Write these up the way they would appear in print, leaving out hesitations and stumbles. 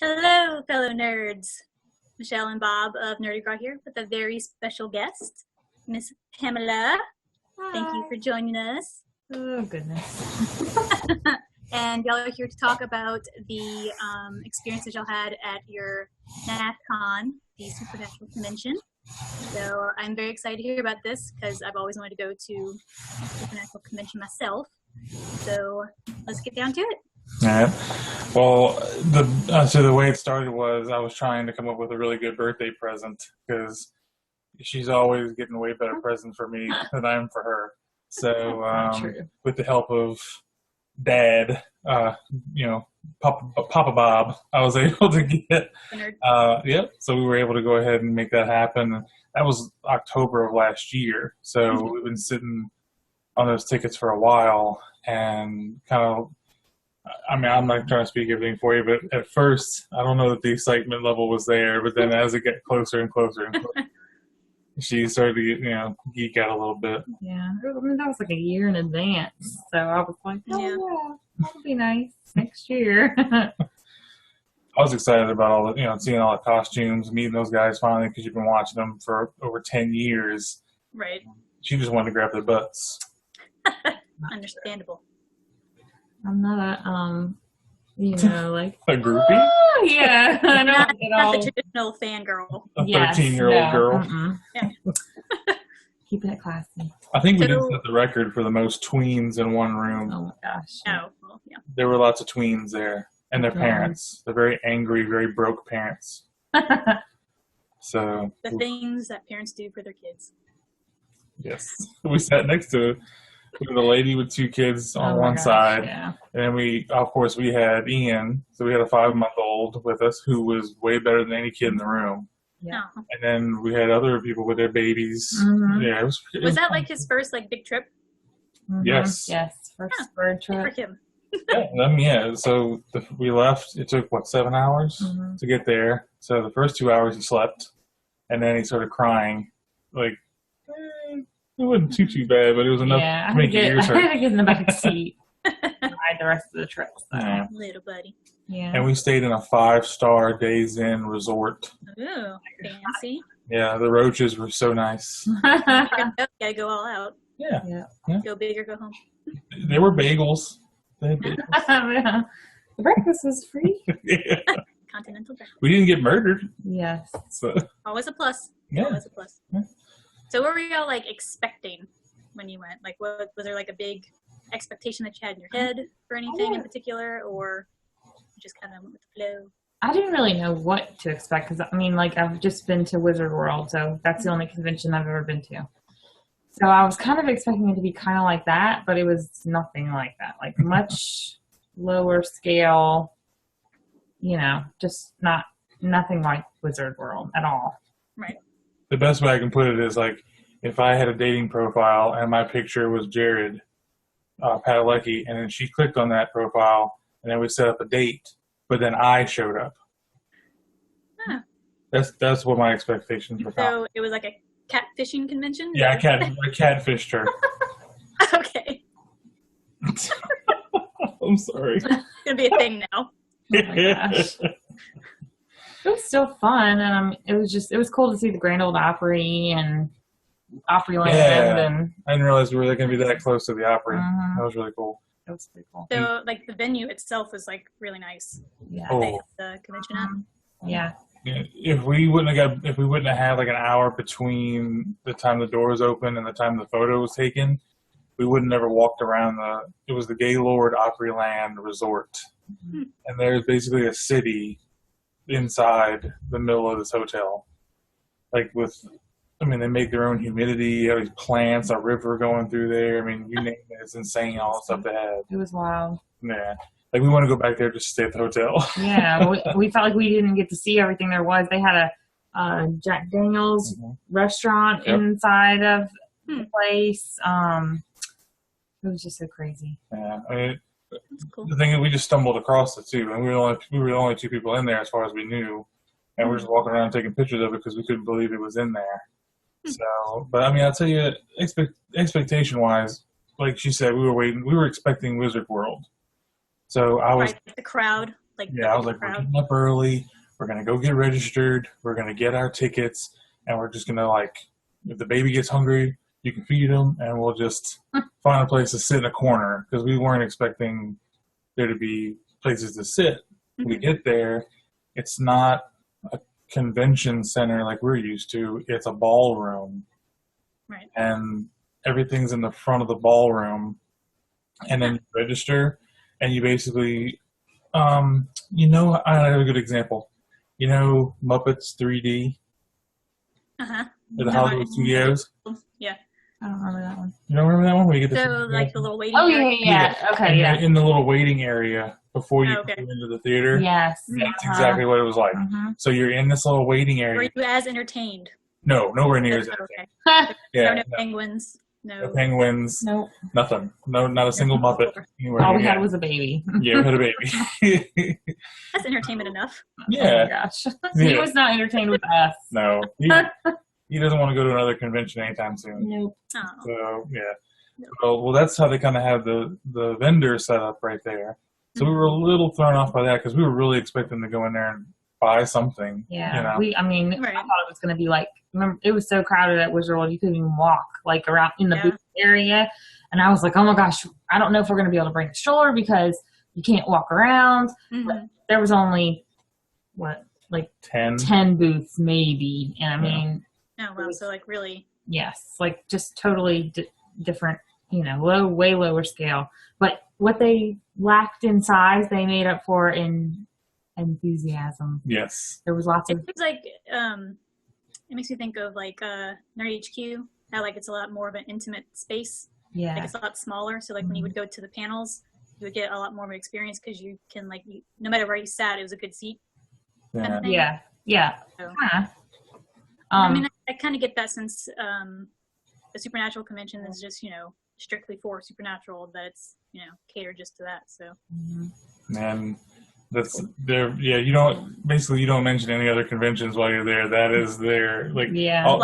Hello, fellow nerds. Michelle and Bob of Nerdy Girl here with a very special guest, Miss Pamela. Hi. Thank you for joining us. Oh, goodness. And y'all are here to talk about the experiences y'all had at your NathCon, the Supernatural Convention. So I'm very excited to hear about this because I've always wanted to go to a Supernatural Convention myself. So let's get down to it. All right. Well, the way it started was I was trying to come up with a really good birthday present because she's always getting way better presents for me than I am for her. So with the help of Dad, Papa Bob, I was able to get. So we were able to go ahead and make that happen. That was October of last year. So we've been sitting on those tickets for a while and kind of. I mean, I'm not trying to speak everything for you, but at first, I don't know that the excitement level was there. But then as it got closer and closer and closer, she started to geek out a little bit. Yeah, I mean, that was like a year in advance. So I was like, yeah, that'll be nice next year. I was excited about all the, seeing all the costumes, meeting those guys finally, because you've been watching them for over 10 years. Right. She just wanted to grab their butts. Understandable. I'm not like a groupie? Oh, yeah. Not the traditional fangirl. A 13-year-old girl. Yeah. Keep it classy. I think we did set the record for the most tweens in one room. Oh, my gosh. Oh, well, yeah. There were lots of tweens there. And their parents. They're very angry, very broke parents. So the things that parents do for their kids. Yes. We sat next to the lady with two kids on one side. Yeah. And then we had Ian. So we had a 5-month-old with us who was way better than any kid in the room. Yeah. And then we had other people with their babies. Mm-hmm. Yeah. It was that like his first big trip? Mm-hmm. Yes. Yes. First bird trip. For him. So we left. It took 7 hours to get there. So the first 2 hours he slept, and then he started crying. It wasn't too bad, but it was enough to make your ears hurt. I had to get in the back seat the rest of the trip. So. Yeah. Little buddy. Yeah. And we stayed in a 5-star Days Inn resort. Ooh, fancy. Yeah, the roaches were so nice. Gotta go all out. Yeah. Go big or go home. There were bagels. They had bagels. The breakfast was free. Yeah. Continental breakfast. We didn't get murdered. Yes. So. Always a plus. Yeah. Always a plus. Yeah. So what were y'all expecting when you went? Was there a big expectation that you had in your head for anything in particular, or just kind of went with the flow? I didn't really know what to expect because I've just been to Wizard World, so that's the only convention I've ever been to. So I was kind of expecting it to be kind of like that, but it was nothing like that. Much lower scale, just nothing like Wizard World at all. Right. The best way I can put it is if I had a dating profile and my picture was Jared Padalecki, and then she clicked on that profile, and then we set up a date, but then I showed up. Huh. That's what my expectations were. So it was like a catfishing convention? Yeah, I catfished her. Okay. I'm sorry. It's going to be a thing now. Oh my gosh. It was still fun, and it was cool to see the Grand Ole Opry and Opryland. Yeah, and I didn't realize we were going to be that close to the Opry. That was really cool. It was pretty cool. So, the venue itself was really nice. Yeah. They had the convention at. Yeah. If we wouldn't have had an hour between the time the doors opened and the time the photo was taken, we would have never walked around it was the Gaylord Opryland Resort. Mm-hmm. And there's basically a city inside the middle of this hotel. They make their own humidity, all these plants, a river going through there. You name it, it's insane, all the stuff they had. It was wild. Yeah. We want to go back there just to stay at the hotel. Yeah, we felt like we didn't get to see everything there was. They had a Jack Daniel's restaurant inside of the place. It was just so crazy. Yeah, that's cool. The thing is, we just stumbled across it too, and we were the only two people in there as far as we knew, and we're just walking around taking pictures of it because we couldn't believe it was in there. So, but I'll tell you, expectation wise, like she said, we were expecting Wizard World. So I was the crowd. like Yeah, I was like, we're getting up early. We're gonna go get registered. We're gonna get our tickets, and we're just gonna like, if the baby gets hungry, you can feed him, and we'll just find a place to sit in a corner because we weren't expecting there to be places to sit. We get there, it's not a convention center like we're used to. It's a ballroom, Right. and everything's in the front of the ballroom, and then you register, and you basically, you know, I have a good example. You know, Muppets 3D, Uh-huh. the Hollywood Studios. Yeah. I don't remember that one. You don't remember that one? Where you get So like the little waiting Oh area? yeah. Okay, yeah. In the little waiting area before you Oh, okay. go into the theater. Yes. That's exactly what it was like. So you're in this little waiting Were area. you as entertained? No, nowhere near as Okay. yeah, No penguins. no No. penguins, Nope. nothing. No, not a single Muppet anywhere. All we near. had was a baby. Yeah, we had a baby. That's entertainment enough. Oh my Yeah, gosh. He Yeah. was not entertained with us. no, he doesn't want to go to another convention anytime soon. Nope. Oh. So yeah, well, that's how they kind of have the vendor set up right there. So we were a little thrown off by that because we were really expecting to go in there and buy something. Yeah. you know? I mean, Right. I thought it was going to be like, remember, it was so crowded at Wizard World, you couldn't even walk, like, around in the Yeah. booth area. And I was like, oh my gosh, I don't know if we're going to be able to bring a stroller because you can't walk around. Mhm. There was only, what, like 10. 10 booths maybe. And I mean, Oh, wow. So like really. yes, like just totally different, you know, way lower scale. But what they lacked in size, they made up for in enthusiasm. Yes. There was lots of, It's like it makes me think of like Nerd HQ. How like it's a lot more of an intimate space. Like yeah, it's a lot smaller. So like when you would go to the panels, you would get a lot more of an experience because you can like no matter where you sat, it was a good seat. Kind Yeah. of thing. yeah. So, Huh. I mean, I kind of get that since the Supernatural convention is just strictly for Supernatural. That it's catered just to that. So And that's there. Yeah, you don't mention any other conventions while you're there. That is their like. Yeah. All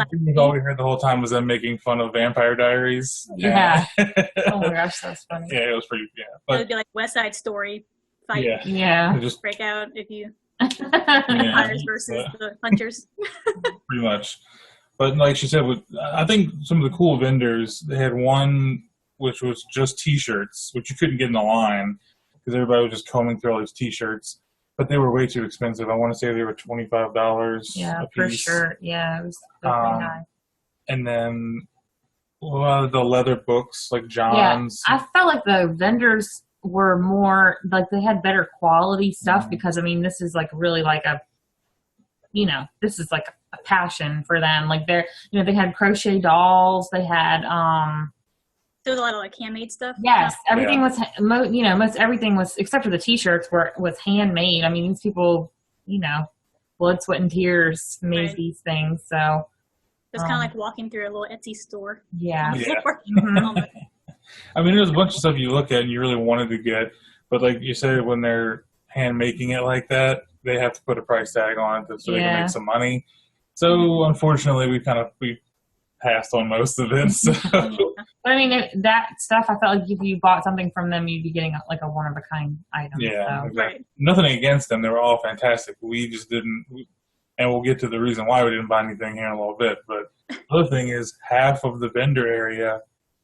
we heard the whole time was them making fun of Vampire Diaries. Yeah. And- Oh my gosh, that's funny. yeah, it was pretty. Yeah, it but would be like West Side Story fight yeah, Yeah. it just break out if you Yeah. vampires versus the hunters. pretty much. But like she said, I think some of the cool vendors, they had one which was just T-shirts, which you couldn't get in the line because everybody was just combing through all these T-shirts. But they were way too expensive. I want to say they were $25 Yeah, a for piece. sure. Yeah, it was pretty high. And then a lot of the leather books, like John's. I felt like the vendors were more like they had better quality stuff because I mean this is like really like this is like a passion for them. Like they're they had crochet dolls, they had There was a lot of like handmade stuff. yes, everything was most everything was except for the t-shirts was handmade. I mean these people blood, sweat, and tears made Right. these things. So It's kind of like walking through a little Etsy store. yeah. Yeah. Mhm. I mean, there's a bunch of stuff you look at and you really wanted to get, but like you said, when they're hand making it like that, they have to put a price tag on it so they can Yeah. make some money. So unfortunately, we passed on most of it. So But I mean, that stuff, I felt like if you bought something from them, you'd be getting like a one-of-a-kind item. yeah, So. exactly. Right. Nothing against them; they were all fantastic. We just didn't, and we'll get to the reason why we didn't buy anything here in a little bit. But the other thing is, half of the vendor area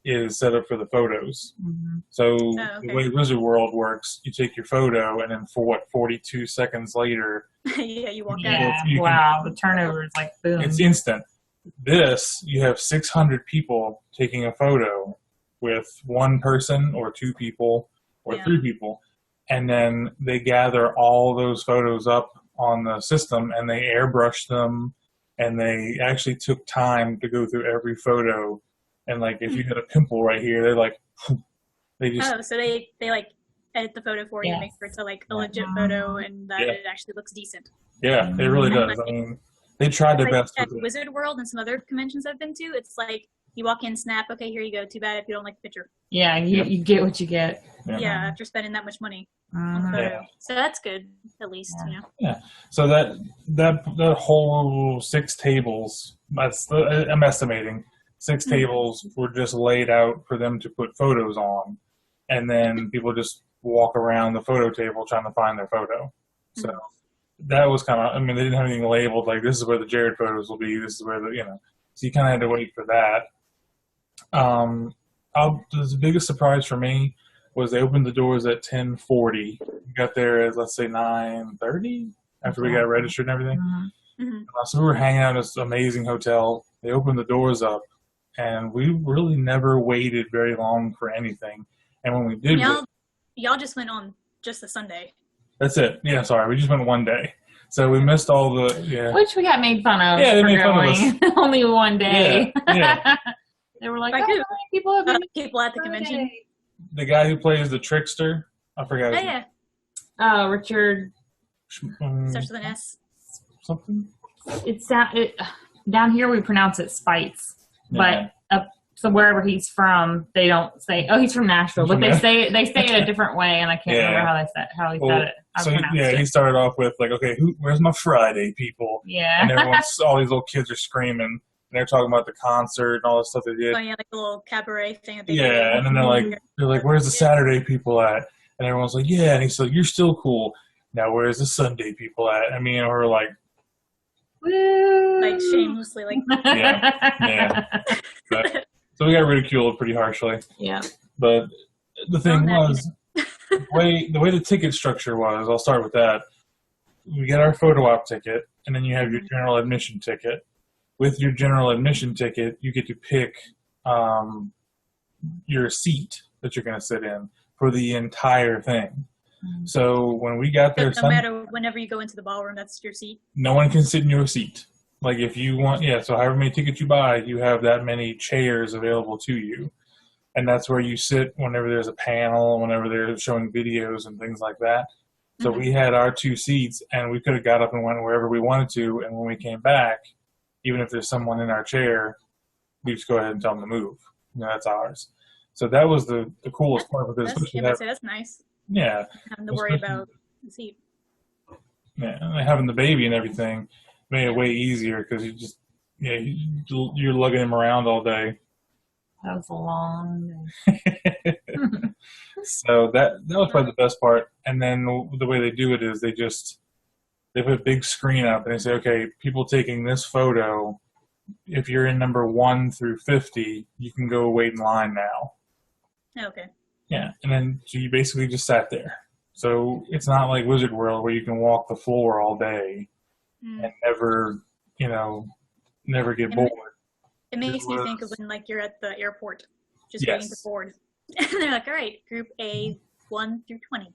is set up for the photos. Mhm. So okay. the way Wizard World works, you take your photo, and then for 42 seconds later, Yeah, you walk out. Yeah, You can- wow. The turnover is like boom. it's instant. This, you have 600 people taking a photo with one person or two people or Yeah. three people, and then they gather all those photos up on the system and they airbrush them, and they actually took time to go through every photo. And like if you had a pimple right here, they're like, they just Oh, so they like edit the photo for you, Yes. make sure it's a legit photo, and that Yeah. it actually looks decent. yeah, it really does. I mean, they tried their Like best at with it. Wizard World and some other conventions I've been to, it's like you walk in, snap, okay, here you go. Too bad if you don't like the picture. Yeah, you get what you get. Yeah, after spending that much money on the Mhm. photo. Yeah. So that's good, at least, So that whole 6 tables, I'm estimating 6 tables were just laid out for them to put photos on, and then people just walk around the photo table trying to find their photo. So that was kind of, I mean, they didn't have anything labeled, like, this is where the Jared photos will be, this is where the, so you kind of had to wait for that. The biggest surprise for me was they opened the doors at 10:40. We got there at, let's say, 9:30 after we got registered and everything. So we were hanging out in this amazing hotel. They opened the doors up, and we really never waited very long for anything. And when we did, y'all just went on just the Sunday. That's it. Yeah, sorry, we just went one day, so we missed all the Which we got made fun of. Yeah, they made fun of us. Only one day. Yeah. They were like, how many people have been people at the convention? The guy who plays the trickster, I forgot his name. Oh, Richard. Starts with an S. Something. It's down here we pronounce it Spites, Yeah. but so wherever he's from, they don't say. Oh, he's from Nashville, but they say it a different way, and I can't remember how he said it. So he started off with like, okay, where's my Friday people? Yeah, and all these little kids are screaming, and they're talking about the concert and all the stuff they did. Oh yeah, like a little cabaret thing. That they did. And then they're like, where's the Saturday people at? And everyone's like, yeah, and he's like, you're still cool. Now where's the Sunday people at? And me and her were like, woo! Like shamelessly, like yeah. So we got ridiculed pretty harshly. Yeah. But the thing was, the way the ticket structure was, I'll start with that. We get our photo op ticket, and then you have your general admission ticket. With your general admission ticket, you get to pick your seat that you're going to sit in for the entire thing. So when we got there, no matter whenever you go into the ballroom, that's your seat. No one can sit in your seat. Like if you want, so however many tickets you buy, you have that many chairs available to you. And that's where you sit whenever there's a panel, whenever they're showing videos and things like that. So we had our 2 seats, and we could have got up and went wherever we wanted to. And when we came back, even if there's someone in our chair, we just go ahead and tell them to move. That's ours. So that was the coolest part of this. That's nice. Yeah. Having to worry about the seat. Yeah, and having the baby and everything made it way easier because you're lugging him around all day. That was a long day. So that was probably the best part. And then the way they do it is they put a big screen up and they say, okay, people taking this photo, if you're in number 1 through 50, you can go wait in line now. Okay. Yeah, and then so you basically just sat there. So it's not like Wizard World where you can walk the floor all day and never get bored. It makes me think of when you're at the airport, just waiting to board. And they're like, all right, group A, 1 through 20.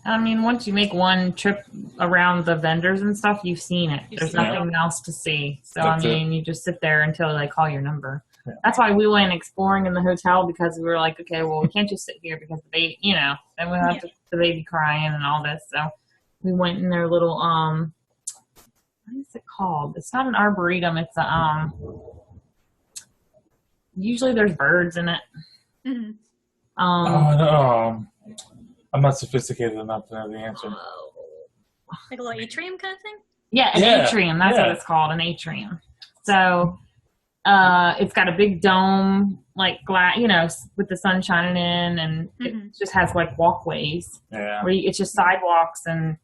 I mean, once you make one trip around the vendors and stuff, you've seen it. There's nothing else to see. So, you just sit there until they call your number. Yeah. That's why we went exploring in the hotel, because we were like, okay, well, we can't just sit here because the baby, then we have the baby crying and all this. So we went in their little, what is it called? It's not an arboretum. It's a, usually there's birds in it. Mm-hmm. I'm not sophisticated enough to know the answer. Like a little atrium kind of thing? Yeah, an atrium. That's what it's called, an atrium. So it's got a big dome, like glass, with the sun shining in, and it just has walkways. Yeah. Where it's just sidewalks and,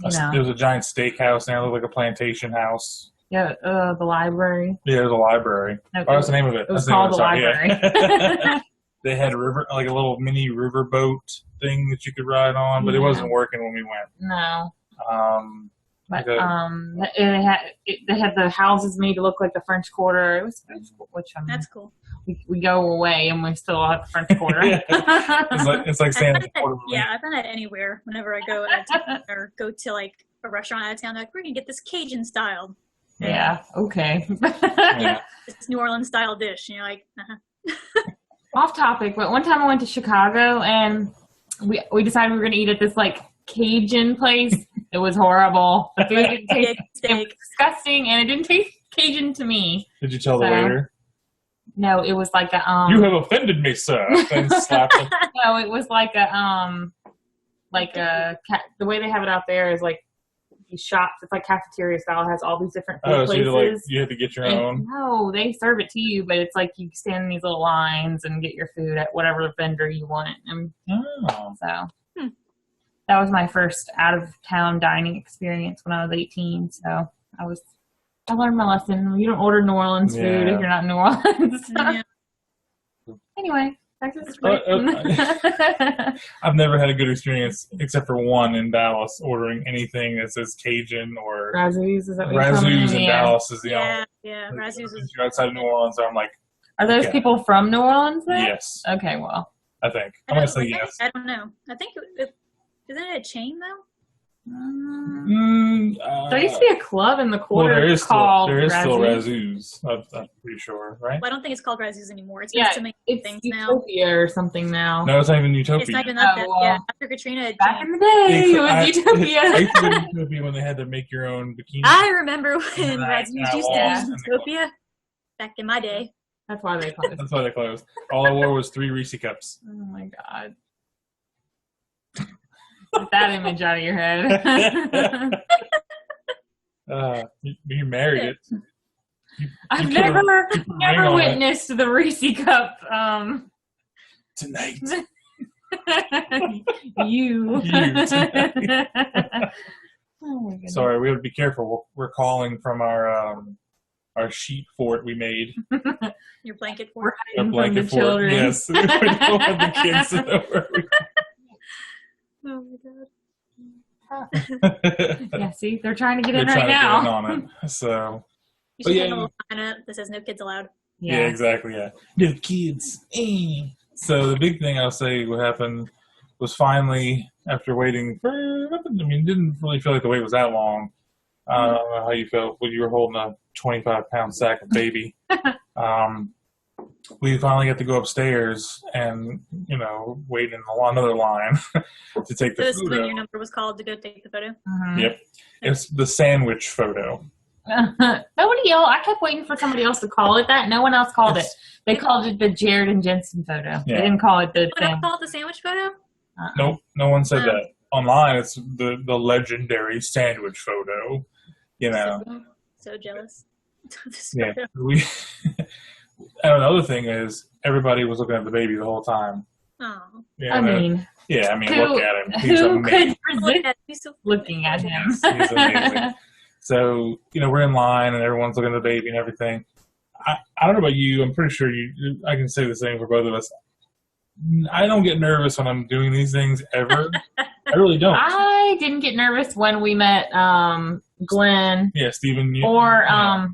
There was a giant steakhouse there. It looked like a plantation house. Yeah, the library. Yeah, there's a library. No, that's the name of it. It was called the library. Yeah. They had a a little mini river boat thing that you could ride on, but it wasn't working when we went. No. But Okay. they had the houses made to look like the French Quarter. It was that's cool. We go away and we still have the French Quarter. It's like saying I've done that anywhere. Whenever I go out of town or go to a restaurant out of town, we're gonna get this Cajun style. Yeah. Okay. It's New Orleans style dish, and you're like, Off topic, but one time I went to Chicago and we decided we were gonna eat at this Cajun place. It was horrible. The food didn't taste, it was disgusting, and it didn't taste Cajun to me. Did you tell the waiter? No, it was like a You have offended me, sir. And slapped him. No, it was like a the way they have it out there is these shops. It's like cafeteria style. It has all these different food places. So you have to get your own. No, they serve it to you, but it's you stand in these little lines and get your food at whatever vendor you want. And that was my first out of town dining experience when I was 18. So I learned my lesson. You don't order New Orleans food if you're not in New Orleans. Yeah. Anyway, Texas is great. I've never had a good experience except for one in Dallas ordering anything that says Cajun or Razzoos, is that what you're talking Razzoos about? in Dallas is the Yeah, only. yeah. Razzoos is You're outside of New Orleans, so I'm like, Are those Okay. people from New Orleans then? yes, Okay, well. I think. I'm gonna say yes. I don't know. I think isn't it a chain though? There used to be a club in the Well, quarter there is called still Razzoos. Razzoos. I'm pretty sure, right? Well, I don't think it's called Razzoos anymore. It's Yeah, got so many It's things now. Utopia or something now. No, it's not even Utopia. It's not even Oh, that. well. Yeah, after Katrina. it Back changed. in the day, it was I Utopia. used to go to Utopia when they had to make your own bikini. I remember when And I Razzoos used to lost be and they Utopia back in my day. That's why they called it. That's why they closed. All I wore was 3 Reese cups. Oh my god. Get that image out of your head. You married it. I've You put a- never ring on it. witnessed the Reese cup. Tonight. You. tonight. Oh my goodness. Sorry, we have to be careful. We're calling from our sheet fort we made. Your blanket We're fort. A hiding from blanket the fort. children. Yes. We don't want the kids to know where Oh my god. we Yeah, see, they're trying to get They're in trying right to get in now. on it. So, You But should yeah, have a little sign up that says no kids allowed. yeah, exactly. Yeah. No kids. So the big thing I'll say what happened was finally, after waiting for, didn't really feel like the wait was that long. I don't know how you felt when you were holding a 25-pound sack of baby. We finally got to go upstairs and, wait in another line to take the So this is when photo. your number was called to go take the photo. Mhm. Yep. It's the sandwich photo. Nobody else. I kept waiting for somebody else to call it that. No one else called it. They called it the Jared and Jensen photo. They Yeah. didn't call it the What I thing. call it the sandwich photo? Nope, no one said Oh. that. Online, it's the legendary sandwich photo. So jealous. This Yeah, photo. we. And another thing is, everybody was looking at the baby the whole time. Oh. Yeah, I mean, look at him. He's who amazing. could Look resist Oh, at he's so looking at him? He's amazing. So, we're in line and everyone's looking at the baby and everything. I don't know about you. I'm pretty sure I can say the same for both of us. I don't get nervous when I'm doing these things ever. I really don't. I didn't get nervous when we met Glenn Yeah, Stephen. or yeah.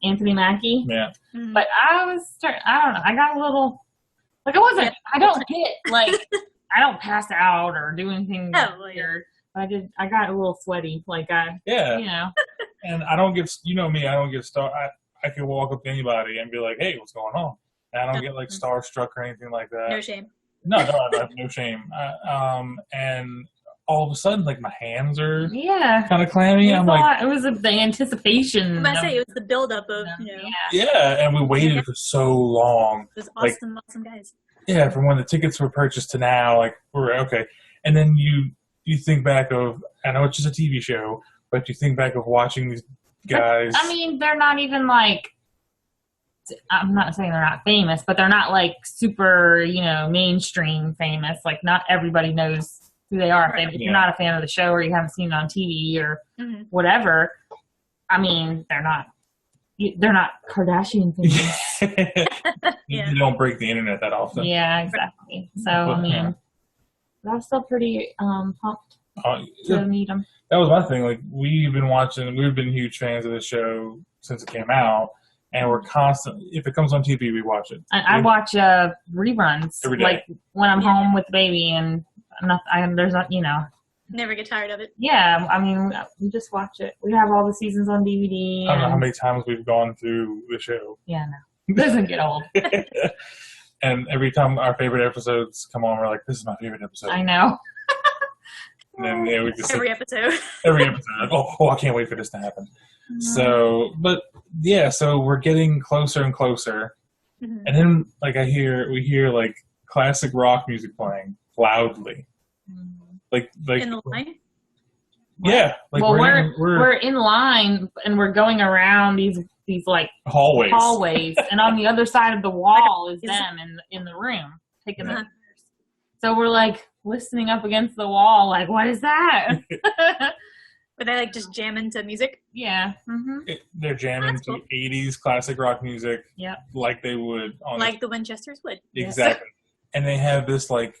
Anthony Mackie. Yeah. Mhm. But I don't know. I got a little, I don't get, I don't pass out or do anything Oh, well, yeah. weird. I got a little sweaty. Yeah. And I don't get, me, I don't get I can walk up to anybody and be like, hey, what's going on? And I don't get starstruck or anything like that. No shame. No, I have no shame. And all of a sudden, my hands are Yeah. kind of clammy. I'm like, It was the anticipation. I'm about to say it was the buildup of, Yeah. yeah. And we waited for so long. it was Like- awesome guys. Yeah, from when the tickets were purchased to now, we're okay. And then you think back of, I know it's just a TV show, but you think back of watching these guys. I mean, they're not even I'm not saying they're not famous, but they're not super, mainstream famous. Not everybody knows who they are. If you're not a fan of the show or you haven't seen it on TV or Mhm. whatever, I mean, they're not Kardashian famous. Yeah. You don't break the internet that often. Yeah, exactly. So, I mean, I'm still pretty pumped to meet them. That was my thing. We've been huge fans of this show since it came out, and we're constantly, if it comes on TV, we watch it. I watch reruns Every day. when I'm Yeah. home with the baby, and there's not, Never get tired of it. yeah. I mean, we just watch it. We have all the seasons on DVD. I don't know how and- many times we've gone through the show. Yeah, no, it doesn't get old. And every time our favorite episodes come on, we're like, this is my favorite episode. I know. And then we just Every episode. every episode, I can't wait for this to happen. So, but yeah, so we're getting closer and closer. Mhm. And then, we hear classic rock music playing loudly. Like In the line. yeah, Well, we're we're in line and we're going around these hallways. hallways, and on the other side of the wall is them in the room taking the Uh-huh. pictures. So we're like, listening up against the wall, like, what is that? But they like just jam into music. Yeah. Mm-hmm. They're jamming That's to cool. 80s classic rock music Yep. like they would on Like the Winchesters would. exactly. And they have this like,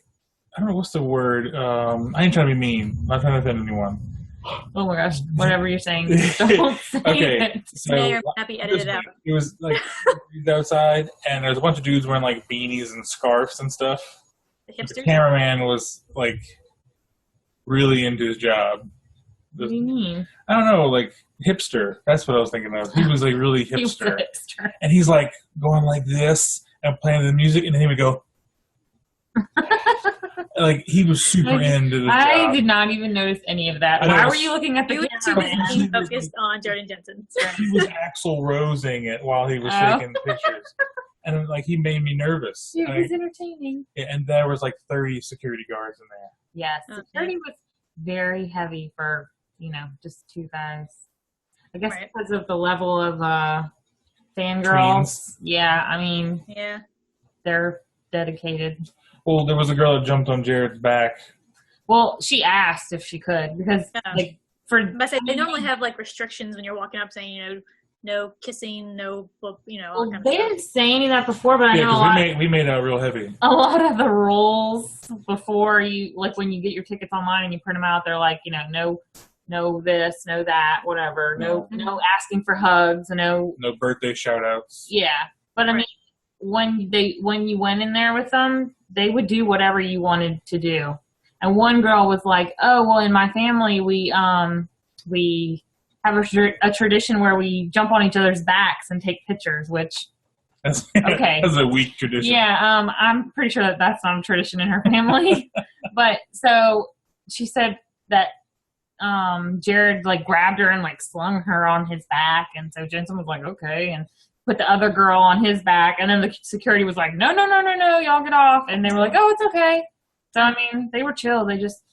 I don't know what's the word. I ain't trying to be mean. I'm not trying to offend anyone. Oh my gosh, whatever you're saying, don't say Okay, it. so May or may not be edited out. it was like outside, and there's a bunch of dudes wearing like beanies and scarves and stuff. The The hipsters. cameraman was like really into his job. What do you mean? I don't know, like hipster. That's what I was thinking of. He was like really He was a hipster, hipster. and he's like going like this and playing the music, and then he would go. Like he was super into the I job. did not even notice any of that. I know. Why were you looking at the You were too camera? busy focused on Jordan Jensen. He was Axl Rosing it while he was Oh. taking pictures, and like he made me nervous. It And, was entertaining. and there was like 30 security guards in there. Yes, Okay. security was very heavy for, just two guys. I guess Right. because of the level of fangirls. Yeah, I mean, Yeah. they're dedicated. Well, there was a girl that jumped on Jared's back. Well, she asked if she could because, Yeah. like, for But I said they normally have like restrictions when you're walking up saying, no kissing, no, all well, kind of they stuff. didn't say any of that before, but I Yeah, know because we made out real heavy. a lot of the rules before you, like when you get your tickets online and you print them out, they're like, no this, no that, whatever, no asking for hugs, no. No birthday shout outs. Yeah, but I Right. mean, when you went in there with them, they would do whatever you wanted to do. And one girl was like, "Oh, well, in my family, we have a tradition where we jump on each other's backs and take pictures." Which, That's, Okay. that's a weak tradition. yeah, I'm pretty sure that that's not a tradition in her family. But so she said that Jared like grabbed her and like slung her on his back, and so Jensen was like, "Okay," and put the other girl on his back, and then the security was like, no, y'all get off. And they were like, oh, it's okay. So, I mean, they were chill. They just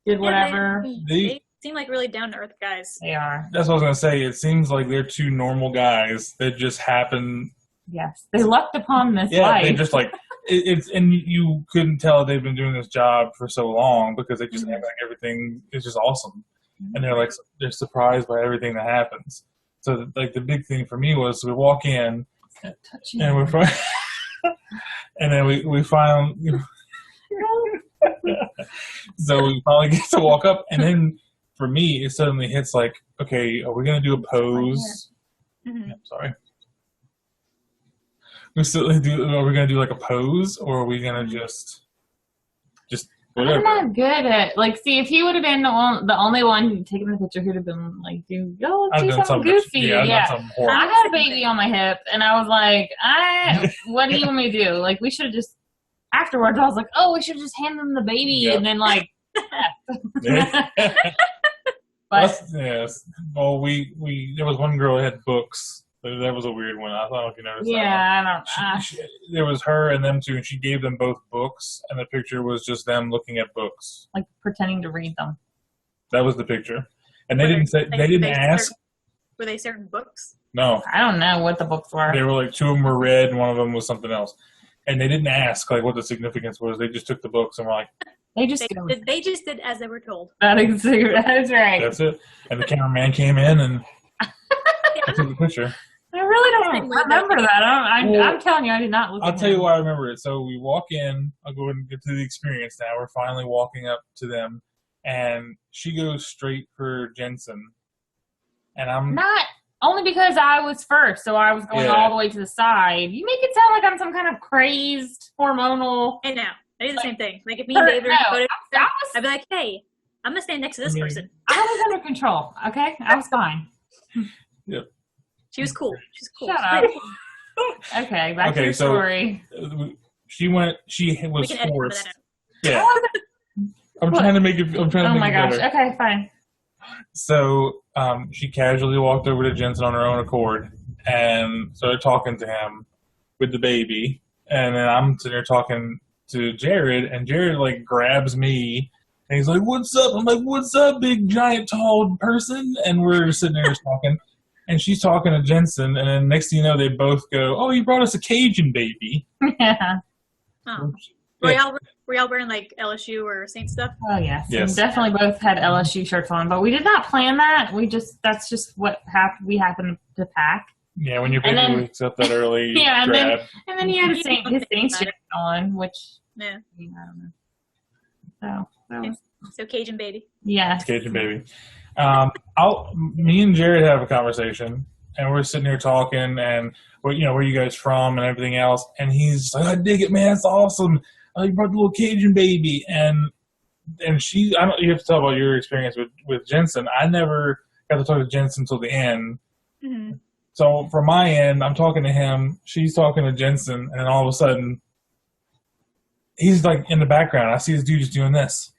did whatever. They seem like really down to earth guys. They are. That's what I was going to say. It seems like they're two normal guys that just happen. Yes. They lucked upon this Yeah, life. they just like, it's, and you couldn't tell they've been doing this job for so long because they just act like everything is just awesome. And they're like, they're surprised by everything that happens. So, like, the big thing for me was we walk in, and we're and then we finally, so we finally get to walk up, and then for me, it suddenly hits like, okay, are we gonna do a pose? Mhm. Yeah, sorry. Are we gonna do like a pose, or are we gonna just whatever? I'm not good at, like, see, if he would have been the only one who'd taken the picture, he'd have been like, do I've done something goofy. Yeah, I've Yeah. done something horrible. I had a baby on my hip, and I was like, what do you want me to do? Like, we should have just, afterwards, I was like, oh, we should just hand them the baby, Yep. and then, like, but, Yes. Well, there was one girl who had books. That was a weird one. I don't know if you noticed that one. yeah, I don't, There was her and them two, and she gave them both books, and the picture was just them looking at books. like, pretending to read them. That was the picture, and they didn't ask. Were they certain books? No, I don't know what the books were. they were like two of them were red, and one of them was something else, and they didn't ask like what the significance was. They just took the books and were like, They just They just did as they were told. that is right. "That's it." And the cameraman came in and I took the picture. I really don't remember that. I'm telling you, I did not look. I'll tell you why I remember it. So we walk in. I'll go ahead and get to the experience now. We're finally walking up to them, and she goes straight for Jensen, and I'm Not only because I was first, so I was going Yeah. all the way to the side. You make it sound like I'm some kind of crazed hormonal. And now, I do the same thing. Like if me and David No, are I I'd be like, hey, I'm gonna stand next to this person. was under control. Okay, I was fine. She was cool. She's cool. Shut up. Okay, back to your so story. she was We can edit some of forced. that out. Yeah, I'm trying to make it. I'm trying to Oh make my it gosh. better. Okay, fine. So she casually walked over to Jensen on her own accord and started talking to him with the baby. And then I'm sitting there talking to Jared, and Jared like grabs me and he's like, "What's up?" I'm like, "What's up, big giant tall person?" And we're just sitting there talking. And she's talking to Jensen, and then next thing you know, they both go, "Oh, you brought us a Cajun baby." Yeah. Oh. Were Yeah. y'all wearing like LSU or Saint stuff? Oh yes. Yes. And definitely both had LSU shirts on, but we did not plan that. That's just what we happened to pack. Yeah, when your And baby then- wakes up that early, Yeah, and grab. And then he had his Saints shirt on, which Yeah. I don't know. So that was So Cajun baby. yes. Cajun baby. Me and Jared have a conversation, and we're sitting here talking, and where you guys from, and everything else. And he's like, "I dig it, man. It's awesome. You brought the little Cajun baby." And she, I don't. You have to tell about your experience with Jensen. I never got to talk to Jensen until the end. Mm-hmm. So from my end, I'm talking to him. She's talking to Jensen, and then all of a sudden, he's like in the background. I see this dude just doing this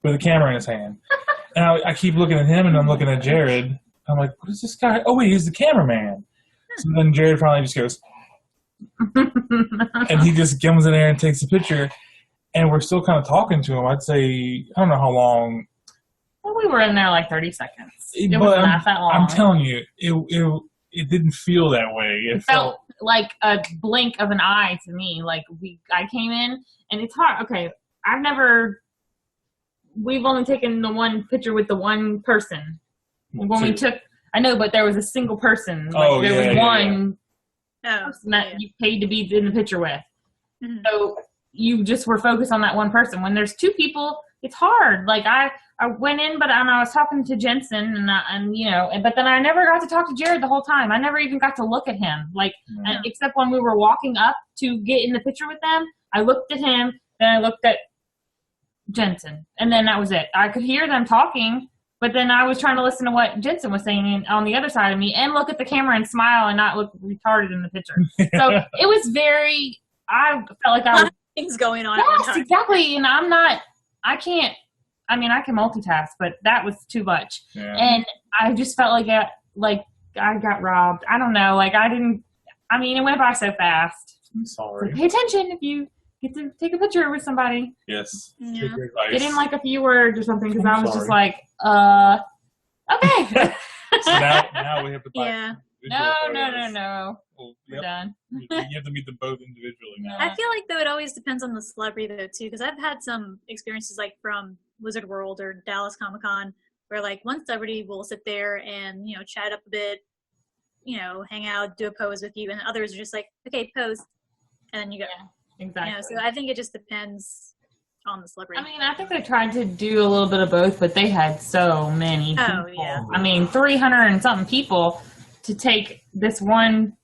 with a camera in his hand. And I keep looking at him, and I'm looking at Jared. I'm like, what is this guy? Oh, wait, he's the cameraman. So then Jared finally just goes, and he just comes in there and takes a picture. And we're still kind of talking to him. I'd say, I don't know how long. Well, we were in there like 30 seconds. It But was not that long. I'm telling you, it didn't feel that way. It felt like a blink of an eye to me. Like I came in, and it's hard. Okay, we've only taken the one picture with the one person. When we took, I know, but there was a single person. Like there was one person that you paid to be in the picture with. Mm-hmm. So you just were focused on that one person. When there's two people, it's hard. Like I went in, but I was talking to Jensen, but then I never got to talk to Jared the whole time. I never even got to look at him, except when we were walking up to get in the picture with them. I looked at him, then I looked at Jensen, and then that was it. I could hear them talking, but then I was trying to listen to what Jensen was saying on the other side of me, and look at the camera and smile and not look retarded in the picture. So it was I felt like I was things going on at one yes, time. exactly. And I can multitask, but that was too much. Yeah. And I just felt like I got robbed. I don't know. It went by so fast. I'm sorry. So pay attention if you get to take a picture with somebody. Yes. Yeah. Take your advice. Get in like a few words or something, because I was just sorry. like, okay. So now we have to buy Yeah. No. Well, We're yep. done. You have to meet them both individually now. I feel like though it always depends on the celebrity though too, because I've had some experiences like from Wizard World or Dallas Comic Con where like one celebrity will sit there and chat up a bit, hang out, do a pose with you, and others are just like, okay, pose, and then you go. Yeah, exactly. So I think it just depends on the celebrity. I think they tried to do a little bit of both, but they had so many people. Oh, yeah. 300 and something people to take this one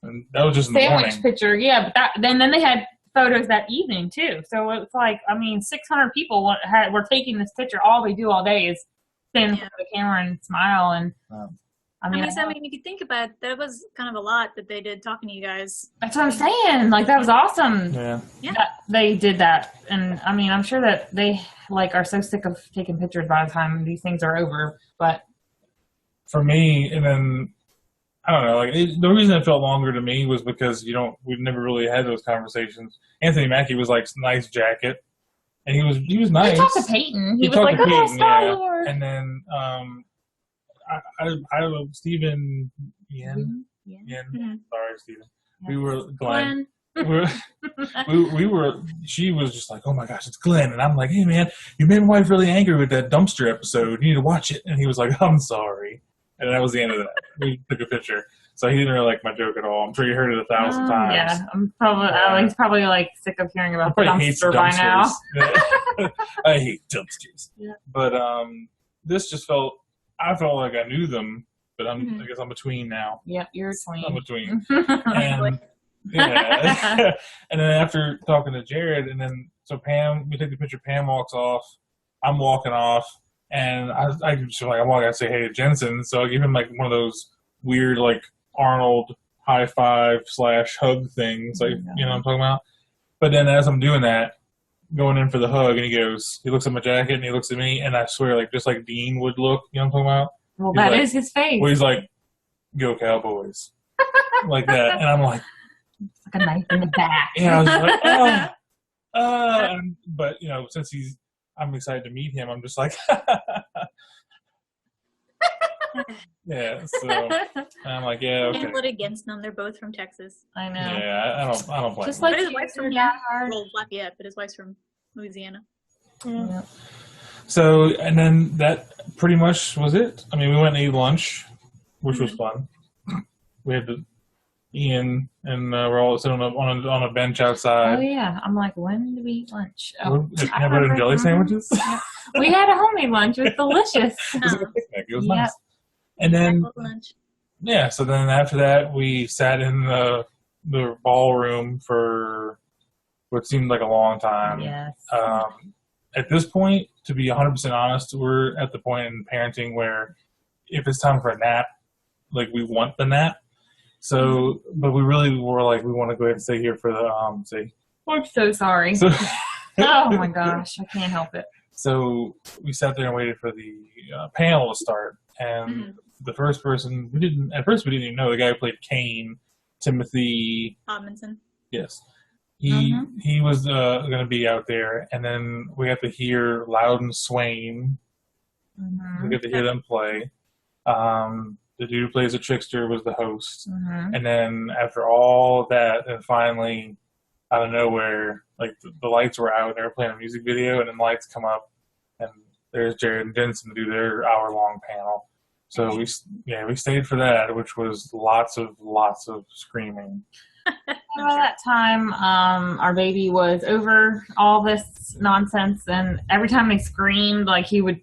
And that was just in the sandwich morning. picture. Yeah, but then they had photos that evening too. So it's like, 600 people were taking this picture. All they do all day is stand in front of the camera and smile. And if you think about it, that was kind of a lot that they did talking to you guys. that's what I'm saying. Like, that was awesome. Yeah. That they did that. And I'm sure that they are so sick of taking pictures by the time these things are over. But For me, and then I don't know. The reason it felt longer to me was because we've never really had those conversations. Anthony Mackie was like nice jacket, and he was nice. he talked to Peyton. He was talked like, to "Oh, Peyton, Star-Lord." And then I don't know, Stephen Yen. Mhm. Sorry, Stephen. We were Glenn. Glenn. we were. She was just like, "Oh my gosh, it's Glenn," and I'm like, "Hey man, you made my wife really angry with that dumpster episode. You need to watch it." And he was like, "I'm sorry," and that was the end of that. We took a picture, so he didn't really like my joke at all. I'm sure you heard it 1,000 times. Yeah, he's probably sick of hearing about the Probably hates dumpster by now. dumpsters. I hate dumpsters. Yeah. But this just I felt like I knew them, but I guess I'm between now. Yep, you're I'm clean. between. And yeah. And then after talking to Jared, and then so Pam, we take the picture. Pam walks off. I'm walking off, and I just I'm walking. I say hey to Jensen, so I give him like one of those weird Arnold high five / hug things, you know what I'm talking about. But then as I'm doing that, going in for the hug, and he looks at my jacket and he looks at me, and I swear just like Dean would look, you know what I'm talking about. Well, He's that like- is his face. Where he's like, "Go Cowboys," like that, and I'm like. It's like a knife in the back. Yeah, I was like, but since I'm excited to meet him, I'm just like, Yeah, so I'm like, yeah, Can't okay. hold it against them. They're both from Texas. I know. Yeah, I don't blame Just them. like But his you, wife's from Die Hard. well, Lafayette, but his wife's from Louisiana. Yeah. So, and then that pretty much was it. I mean, we went and ate lunch, which was fun. We had Ian, and we're all sitting on a bench outside. Oh yeah, I'm like, when did we eat lunch? Peanut butter and jelly sandwiches. We had a homemade lunch. It was delicious. It was like a picnic. It was Yep. nice. And then, Lunch. yeah, so then after that, we sat in the ballroom for what seemed like a long time. Yes. At this point, to be 100% honest, we're at the point in parenting where if it's time for a nap, like we want the nap. So, but we really were like, we want to go ahead and stay here for the, say. I'm so sorry. So, Oh my gosh, I can't help it. so we sat there and waited for the panel to start. And the first person, at first we didn't even know, the guy who played Kane, Timothy. Hodgmanson. Yes. He was going to be out there, and then we got to hear Loudon Swain. We got to hear them play. The dude who plays the trickster was the host. And then after all of that, and finally, out of nowhere, like the lights were out, and they were playing a music video, and then the lights come up, and there's Jared and Jensen to do their hour-long panel. So we stayed for that, which was lots of screaming. By that time, our baby was over all this nonsense, and every time they screamed, like he would,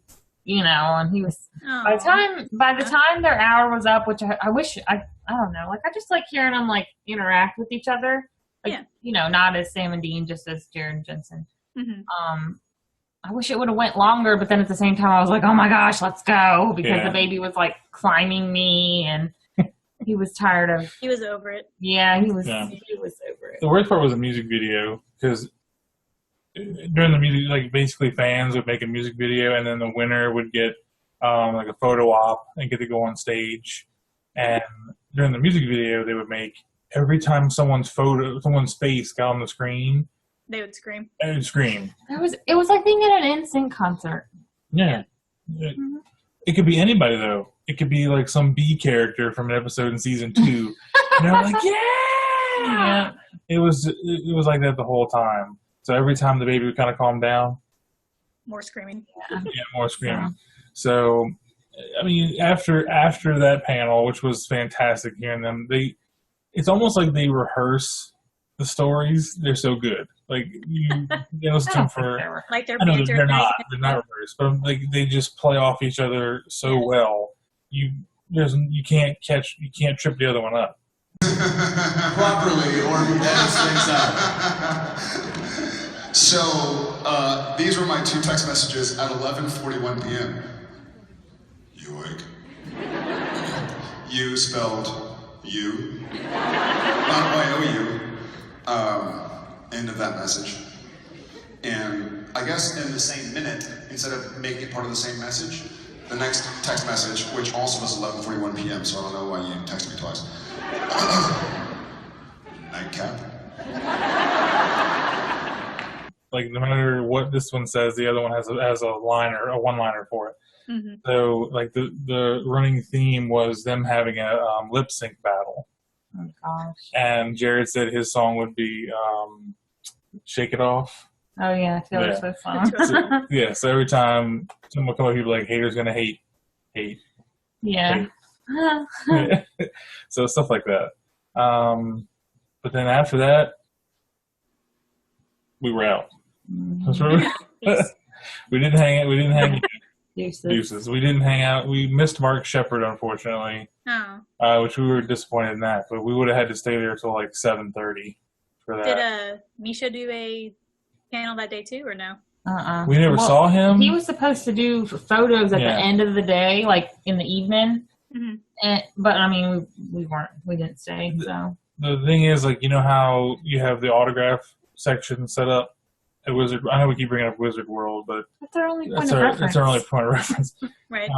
and he was. By the time their hour was up, which I wish I don't know, like I just like hearing them like interact with each other, like not as Sam and Dean, just as Jared and Jensen. I wish it would have went longer, but then at the same time, I was like, oh my gosh, let's go, because the baby was like climbing me, and he was tired of. He was over it. Yeah, he was over it. The worst part was the music video, because during the music, like basically fans would make a music video, and then the winner would get like a photo op and get to go on stage. And during the music video, they would make every time someone's face got on the screen, they would scream. They would scream. It was like being at an NSYNC concert. Yeah. It could be anybody though. It could be like some B character from an episode in season 2. And they're like, yeah. It was like that the whole time. So every time the baby would kind of calm down, more screaming. Yeah, more screaming. So, I mean, after that panel, which was fantastic hearing them, it's almost like they rehearse the stories. They're so good. Like you listen to them for like they're I know banter. they're not rehearsed, but like they just play off each other so well. You can't trip the other one up properly or edit things out. So these were my 2 text messages at 11:41 p.m. You awake? You spelled you, not Y-O-U. End of that message. And I guess in the same minute, instead of making it part of the same message, the next text message, which also was 11:41 p.m., so I don't know why you texted me twice. Nightcap. Like no matter what this one says, the other one has a one-liner for it. So like the running theme was them having a lip sync battle. Oh gosh. And Jared said his song would be "Shake It Off." Oh yeah, Taylor Swift song. So every time someone come up, people like haters gonna hate. Yeah. Hate. So stuff like that. But then after that, we were out. We didn't hang out. Deuces. We didn't hang out. We missed Mark Shepard, unfortunately. Which we were disappointed in that. But we would have had to stay there till like 7:30 for that. Did Misha do a panel that day too, or no? We never saw him. He was supposed to do photos at the end of the day, like in the evening. But I mean, we didn't stay. So the thing is, like, you know how you have the autograph section set up at Wizard. I know we keep bringing up Wizard World, but that's our only point of reference. It's our only point of reference. Right.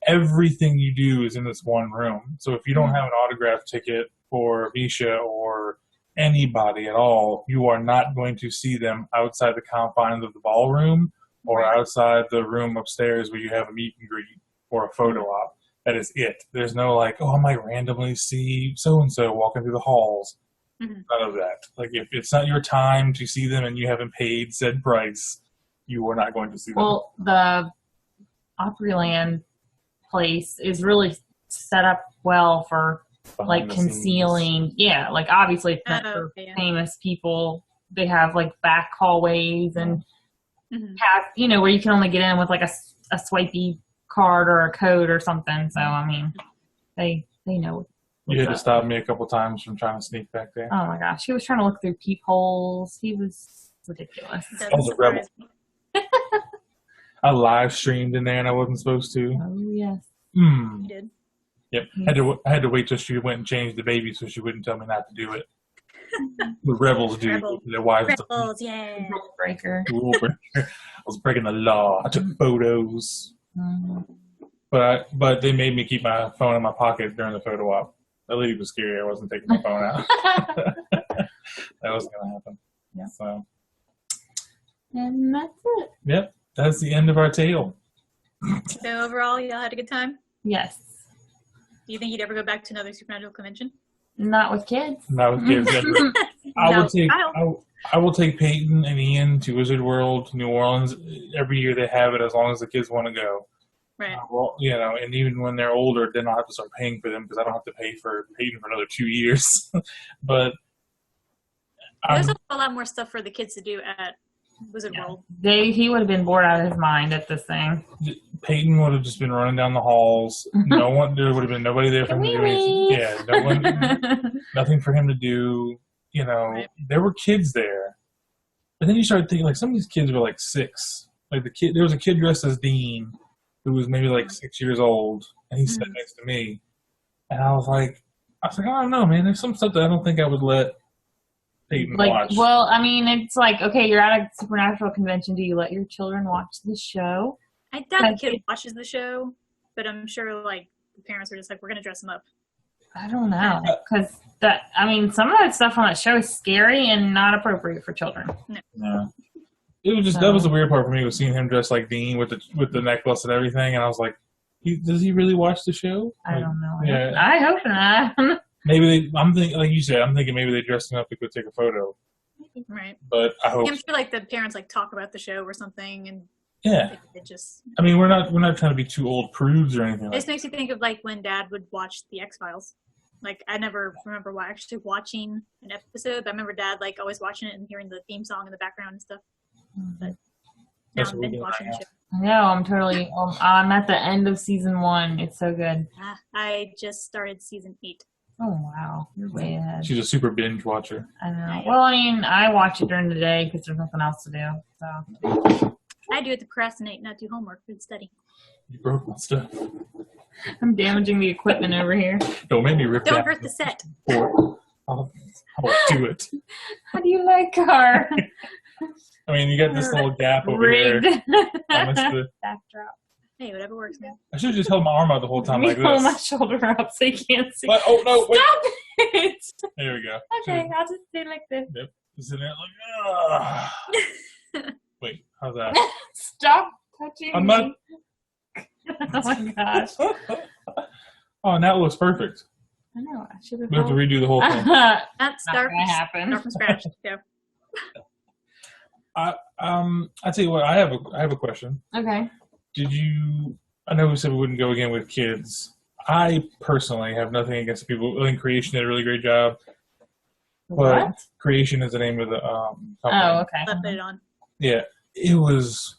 Everything you do is in this one room. So if you don't have an autograph ticket for Misha or anybody at all, you are not going to see them outside the confines of the ballroom or outside the room upstairs where you have a meet and greet or a photo op. That is it. There's no like, oh, I might randomly see so-and-so walking through the halls. Mhm. None of that. Like, if it's not your time to see them and you haven't paid said price, you are not going to see them. Well, the Opryland place is really set up well for Behind like the scenes. concealing. Yeah, like obviously it's meant for okay, yeah. famous people. They have like back hallways and Mhm. path, where you can only get in with like a swipey card or a code or something. So I mean, they know. You had to what's up. stop me a couple times from trying to sneak back there. Oh my gosh, he was trying to look through peepholes. He was ridiculous. Doesn't I was a rebel. surprise me. I live streamed in there and I wasn't supposed to. Oh yes. Hmm. You did. Yep. I had to wait till she went and changed the baby so she wouldn't tell me not to do it. The rebels do. Rebel. Their wives don't. Rebels, yeah. Rule breaker. Rule breaker. I was breaking the law. I took photos. Mhm. But they made me keep my phone in my pocket during the photo op. That lady was scary. I wasn't taking my phone out. That wasn't going to happen. Yeah. So, And that's it. yep. That's the end of our tale. So overall, y'all had a good time? Yes. Do you think you'd ever go back to another Supernatural convention? Not with kids. Not with kids. I No, would take Kyle. I will take Peyton and Ian to Wizard World, New Orleans. Every year they have it as long as the kids want to go. Right. Well, and even when they're older, then I'll have to start paying for them because I don't have to pay for Peyton for another 2 years. But There's a lot more stuff for the kids to do at Wizard Yeah. World. He would have been bored out of his mind at this thing. Peyton would have just been running down the halls. There would have been nobody there for him to do anything. Wee-wee. Yeah, no one, nothing for him to do. Right. There were kids there, but then you started thinking like some of these kids were like 6. Like there was a kid dressed as Dean who was maybe like 6 years old, and he sat next to me, and I was like, I don't know, man. There's some stuff that I don't think I would let Peyton watch. Well, I mean, it's like, okay, you're at a Supernatural convention. Do you let your children watch the show? I doubt the kid watches the show, but I'm sure like the parents are just like, we're gonna dress them up. I don't know, because some of that stuff on that show is scary and not appropriate for children. Yeah. It was just that was the weird part for me was seeing him dressed like Dean with the necklace and everything, and I was like, does he really watch the show? I don't know. Yeah. I hope not. Maybe I'm thinking, like you said, I'm thinking maybe they dressed him up to go take a photo. Right. But I hope. I'm sure like the parents like talk about the show or something, and Yeah. it just I mean, we're not trying to be too old prudes or anything. it just makes you think of like when Dad would watch the X-Files. Like I never remember actually watching an episode, but I remember Dad like always watching it and hearing the theme song in the background and stuff. But now That's I'm what we binge do watching the right show. No, I'm totally. I'm at the end of season 1. It's so good. I just started season 8. Oh wow, you're way ahead. She's a super binge watcher. I know. Well, I mean, I watch it during the day because there's nothing else to do. So I do it to procrastinate, not do homework for the study. You broke my stuff. I'm damaging the equipment over here. Don't make me rip Don't that. hurt the set. I'll do it. How do you like our I mean, you got this little gap over here. rigged I missed the- backdrop? Hey, whatever works, man. I should have just held my arm out the whole time Let like me hold my this. shoulder up so you can't see. But, oh no! Wait. Stop it! There we go. Okay, I'll just do like this. Just sitting there like, ugh. Wait, how's that? Stop touching I'm me. Oh my gosh. Oh, now it looks perfect. I know. I should have. We have to redo the whole thing. Not Not start gonna happen. from scratch. Go. I tell you what, I have a question. Okay. I know we said we wouldn't go again with kids. I personally have nothing against the people. I think Creation did a really great job. But What? Creation is the name of the company. Oh, okay. Let's put it on. Yeah, it was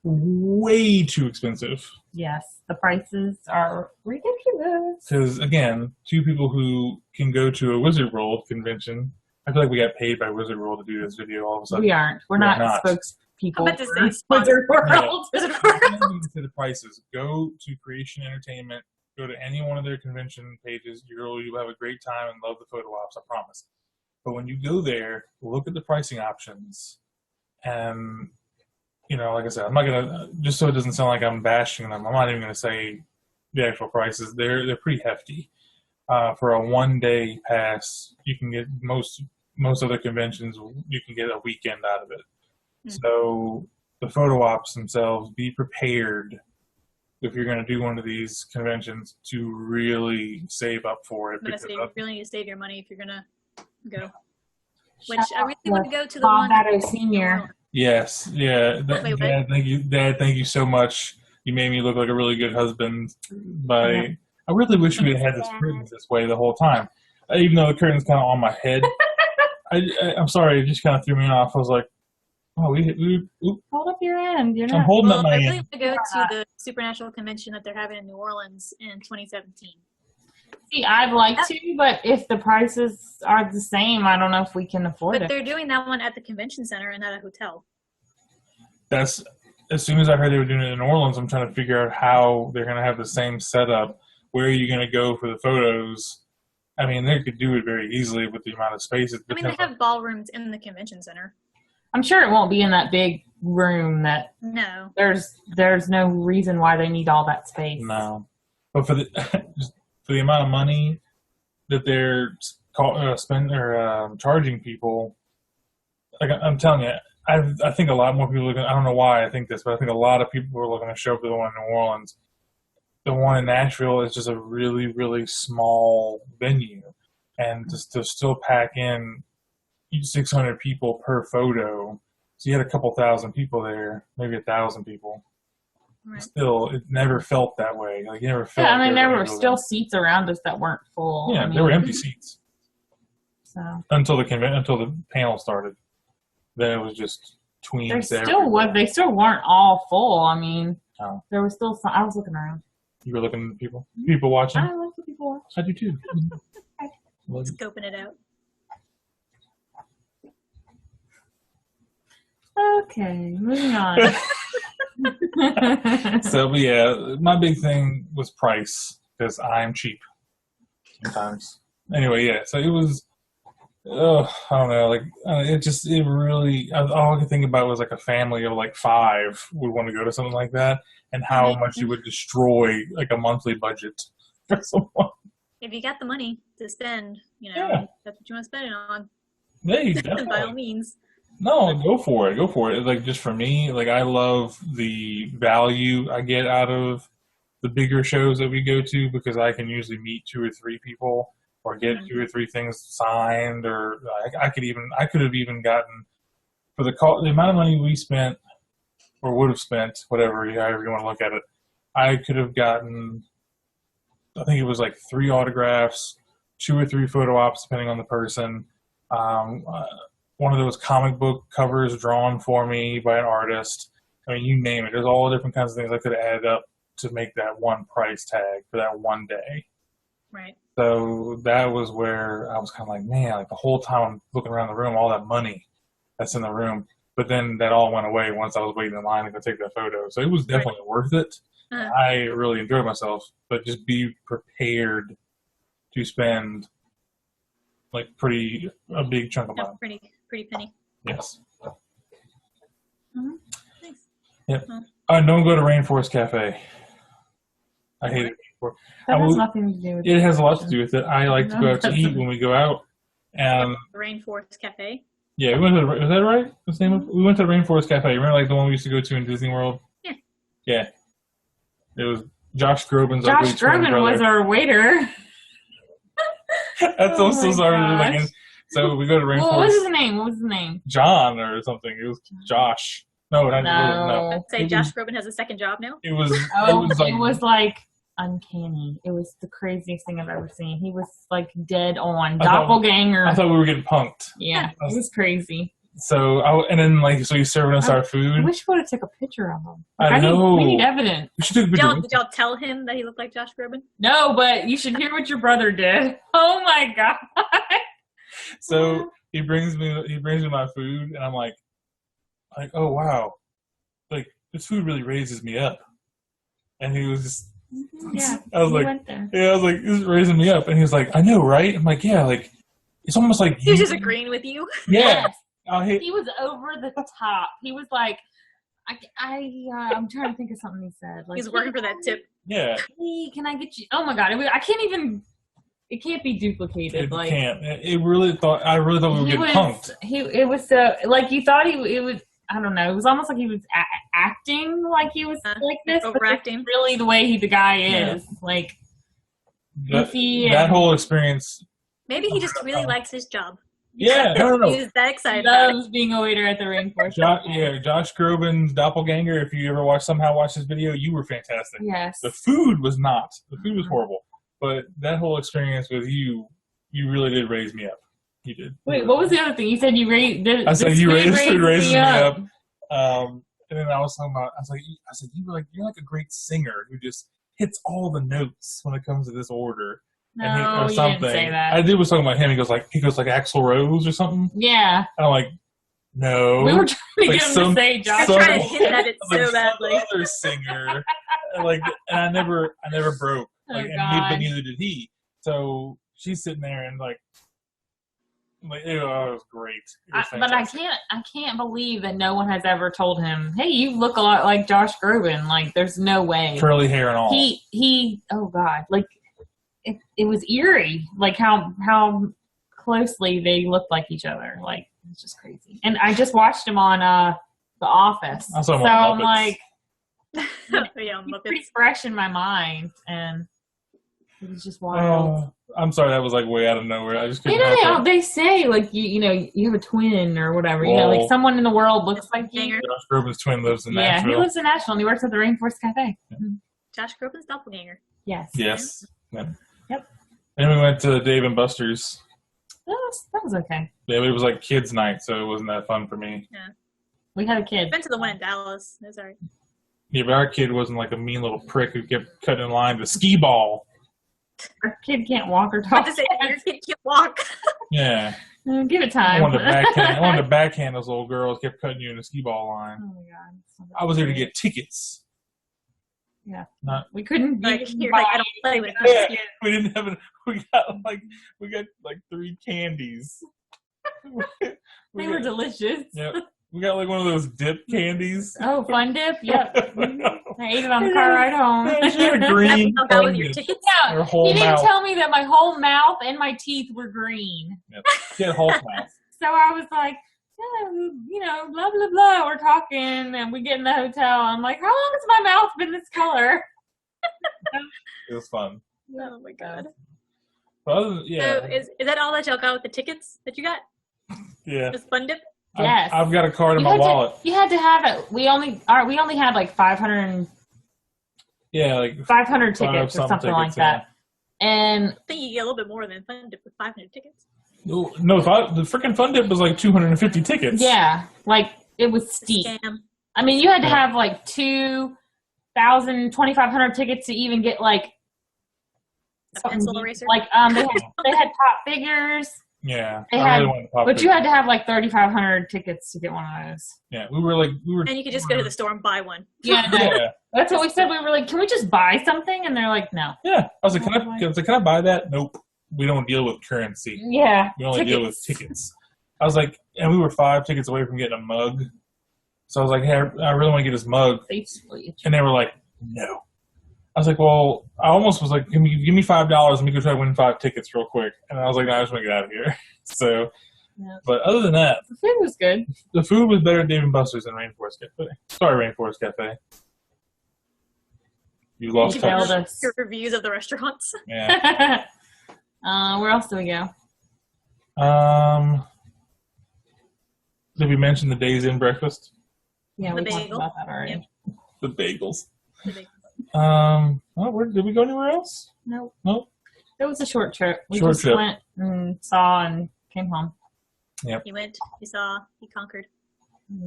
way too expensive. Yes, the prices are ridiculous. Because, again, 2 people who can go to a Wizard World convention, I feel like we got paid by Wizard World to do this video all of a sudden. We aren't. We're not spokespeople. I'm about to for say Wizard World. Wizard I'm World. not even to the prices. Go to Creation Entertainment. Go to any one of their convention pages. You'll have a great time and love the photo ops, I promise. But when you go there, look at the pricing options. And, like I said, I'm not going to, just so it doesn't sound like I'm bashing them, I'm not even going to say the actual prices. They're pretty hefty. For a 1-day pass, you can get most other conventions, you can get a weekend out of it. Mm-hmm. So the photo ops themselves, be prepared if you're going to do one of these conventions, to really save up for it. I'm gonna Because say you really need to save your money if you're gonna go. Which Shout I really out want to to go to the Bob one. Batto Sr. yes, yeah. Wait, what? Dad, thank you, Dad. Thank you so much. You made me look like a really good husband. I really wish we had had this curtains this way the whole time, even though the curtain's kind of on my head. I'm sorry, it just kind of threw me off. I was like, oh, Hold up your end. You're I'm not. holding up Well, my I really hand. want to go to the Supernatural convention that they're having in New Orleans in 2017. See, I'd like to, but if the prices are the same, I don't know if we can afford But it. they're doing that one at the convention center and at a hotel. That's as soon as I heard they were doing it in New Orleans, I'm trying to figure out how they're going to have the same setup. Where are you going to go for the photos? I mean, they could do it very easily with the amount of space. I mean, they have ballrooms in the convention center. I'm sure it won't be in that big room that No. there's no reason why they need all that space. No, but for the for the amount of money that they're charging people, like I'm telling you, I think a lot more people are looking. I don't know why I think this, but I think a lot of people are looking to show up to the one in New Orleans. The one in Nashville is just a really, really small venue, and to still pack in 600 people per photo. So you had a couple thousand people there, maybe 1,000 people. Right. Still, it never felt that way. Like you never felt. Yeah, I mean, there were really still seats around us that weren't full. Yeah, I mean, there were empty seats So until the panel started. Then it was just tweens. they still weren't all full. I mean, Oh. there was still some. I was looking around. You were looking at people watching. I like the people watch. I do too. Well, Scoping it out. Okay, moving on. so, but yeah, my big thing was price because I'm cheap sometimes. Anyway, yeah. So it was. I don't know. Like it really. All I could think about was like a family of like 5 would want to go to something like that, and how much it would destroy like a monthly budget for someone. If you got the money to spend, Yeah. that's what you want to spend it on. Hey, By all definitely. means. No, go for it. Go for it. Like just for me, like I love the value I get out of the bigger shows that we go to because I can usually meet 2 or 3 people or get 2 or 3 things signed, or I could have even gotten for the amount of money we spent or would have spent, whatever, however you want to look at it. I could have gotten, I think it was like 3 autographs, 2 or 3 photo ops, depending on the person. One of those comic book covers drawn for me by an artist. I mean, you name it. There's all different kinds of things I could have added up to make that one price tag for that one day. Right. So that was where I was kind of like, man, like the whole time I'm looking around the room, all that money that's in the room. But then that all went away once I was waiting in line to go take that photo. So it was definitely worth it. Uh-huh. I really enjoyed myself, but just be prepared to spend like a big chunk of money. Pretty penny. Yes. Nice. Yep. Huh. Don't go to Rainforest Cafe. I hate it. That has nothing to do with It has a lot to do with it. I like to No, go out to that's eat when we go out. And The Rainforest Cafe. yeah, we went to was that right? We went to the Rainforest Cafe. Remember like the one we used to go to in Disney World? Yeah. Yeah. It was Josh Groban's Josh ugly twin Groban brother. was our waiter. That's Oh also my sorry. gosh. So we go to Rainforest. What was his name? What was his name? John or something. It was Josh. No, no. No. Say It Josh was- Groban has a second job now. It was. Oh, it was like uncanny. It was the craziest thing I've ever seen. He was like dead on. I thought- Doppelganger. I thought we were getting punked. Yeah, it was crazy. So so he's serving us our food. I wish we would have took a picture of him. I know. We need evidence. We should take a Did picture. y'all tell him that he looked like Josh Groban? No, but you should hear what your brother did. Oh my god. So he brings me my food, and I'm like, oh wow, like this food really raises me up. And he was just, Yeah, I was we like, went there. yeah, I was like, this is raising me up. And he was like, I know, right? I'm like, yeah, like it's almost like He was just agreeing with you. Yeah, He was over the top. He was like, I'm trying to think of something he said. Like, He's working for that tip. yeah. Hey, can I get you? Oh my god, I can't even. It can't be duplicated. It like can't. I really thought we were getting punked. It was so like you thought it was. I don't know. It was almost like he was acting like he was like this, but overacting. it's really the way the guy Yeah. is. Like, That, goofy that and whole experience. Maybe he just really likes his job. Yeah, no. He's that excited about it. loves being a waiter at the Rainforest. Josh Groban's doppelganger. If you ever watch this video, you were fantastic. Yes. The food was not. The food was horrible. But that whole experience with you really did raise me up. You did. Wait, what was the other thing? You said you raised. I said you food raises me up. up. And then I was talking about. I said you're like a great singer who just hits all the notes when it comes to this order. No, you didn't say that. I was talking about him. He goes like Axl Rose or something. Yeah. And I'm like, no. We were trying to Like get him to say Josh. You're trying to hint at it so some badly. other singer. And I never broke. Oh, But God. neither did he. So she's sitting there and like, ew, it was great. It was But I can't believe that no one has ever told him, hey, you look a lot like Josh Groban. Like, there's no way. curly hair and all. He oh God, like it was eerie, like how closely they looked like each other. Like, it's just crazy. And I just watched him on The Office. I saw him so on I'm Muppets. like, Yeah, he's Muppets. pretty fresh in my mind, and it was just wild. I'm sorry, that was like way out of nowhere. I just couldn't You know, help it. they say like you know you have a twin or whatever. You know, like Well- someone in the world looks like you. Doppelganger. Josh Groban's twin lives in Yeah, Nashville. he lives in Nashville and he works at the Rainforest Cafe. Josh Groban's doppelganger. Yes. Yes. Yeah. Yep. And we went to Dave and Buster's. That was okay. Yeah, but it was like kids' night, so it wasn't that fun for me. We had a kid. I've been to the one in Dallas. No, sorry. Yeah, but our kid wasn't like a mean little prick who kept cutting in line to skee ball. Our kid can't walk or I talk. have to say, your kid can't walk. Yeah. Give it I time. wanted to backhand those little girls kept cutting you in the skee ball line. Oh my God. I was there to get tickets. Yeah. Not, We couldn't Like, even you're buy like, I don't play with yeah, this. we didn't have we got like 3 candies. They were delicious. Yep. We got like one of those dip candies. Oh, Fun Dip? Yep. I ate it on the car ride home. She had a green How about with your Fun Dip. tickets? Her whole He didn't mouth. tell me that my whole mouth and my teeth were green. Yep. She had Hulk mouth. So I was like, oh, you know, blah, blah, blah. We're talking and we get in the hotel. I'm like, how long has my mouth been this color? It was fun. Oh my God. But other than, yeah, So is that all that y'all got with the tickets that you got? yeah. Just Fun Dip? Yes. I've got a card in my wallet. You had to have it. We only had like 500 Yeah, like tickets or something like that. And I think you get a little bit more than Fun Dip with 500 tickets. No, the freaking Fun Dip was like 250 tickets. yeah, like it was steep. Scam. I mean, you had to Yeah. have like 2,000, 2,500 tickets to even get like A pencil eraser? Like they had top figures, Yeah. They I had- really wanted to pop but you it. had to have like 3,500 tickets to get one of those. Yeah, we were. And you could just go to the store and buy one. Yeah, Yeah. that's what we said. We were like, can we just buy something? And they're like, no. Yeah. I was like, can I buy that? Nope. We don't deal with currency. Yeah, We only deal with tickets. I was like, and we were 5 tickets away from getting a mug. So I was like, hey, I really want to get this mug. Basically. And they were like, no. I was like, well, I almost was like, give me $5. Let me go try to win 5 tickets real quick. And I was like, no, I just want to get out of here. So, Yeah. but other than that, The food was good. the food was better at Dave & Buster's than Rainforest Cafe. Sorry, Rainforest Cafe. You lost You failed touch. us. Your reviews of the restaurants. Yeah. Where else do we go? Did we mention the Days Inn breakfast? Yeah, The we talked bagel. about that already. The bagels. The big- Did we go anywhere else? Nope. Nope. It was a short trip. We Short just trip. went and saw and came home. You went, you saw, you conquered.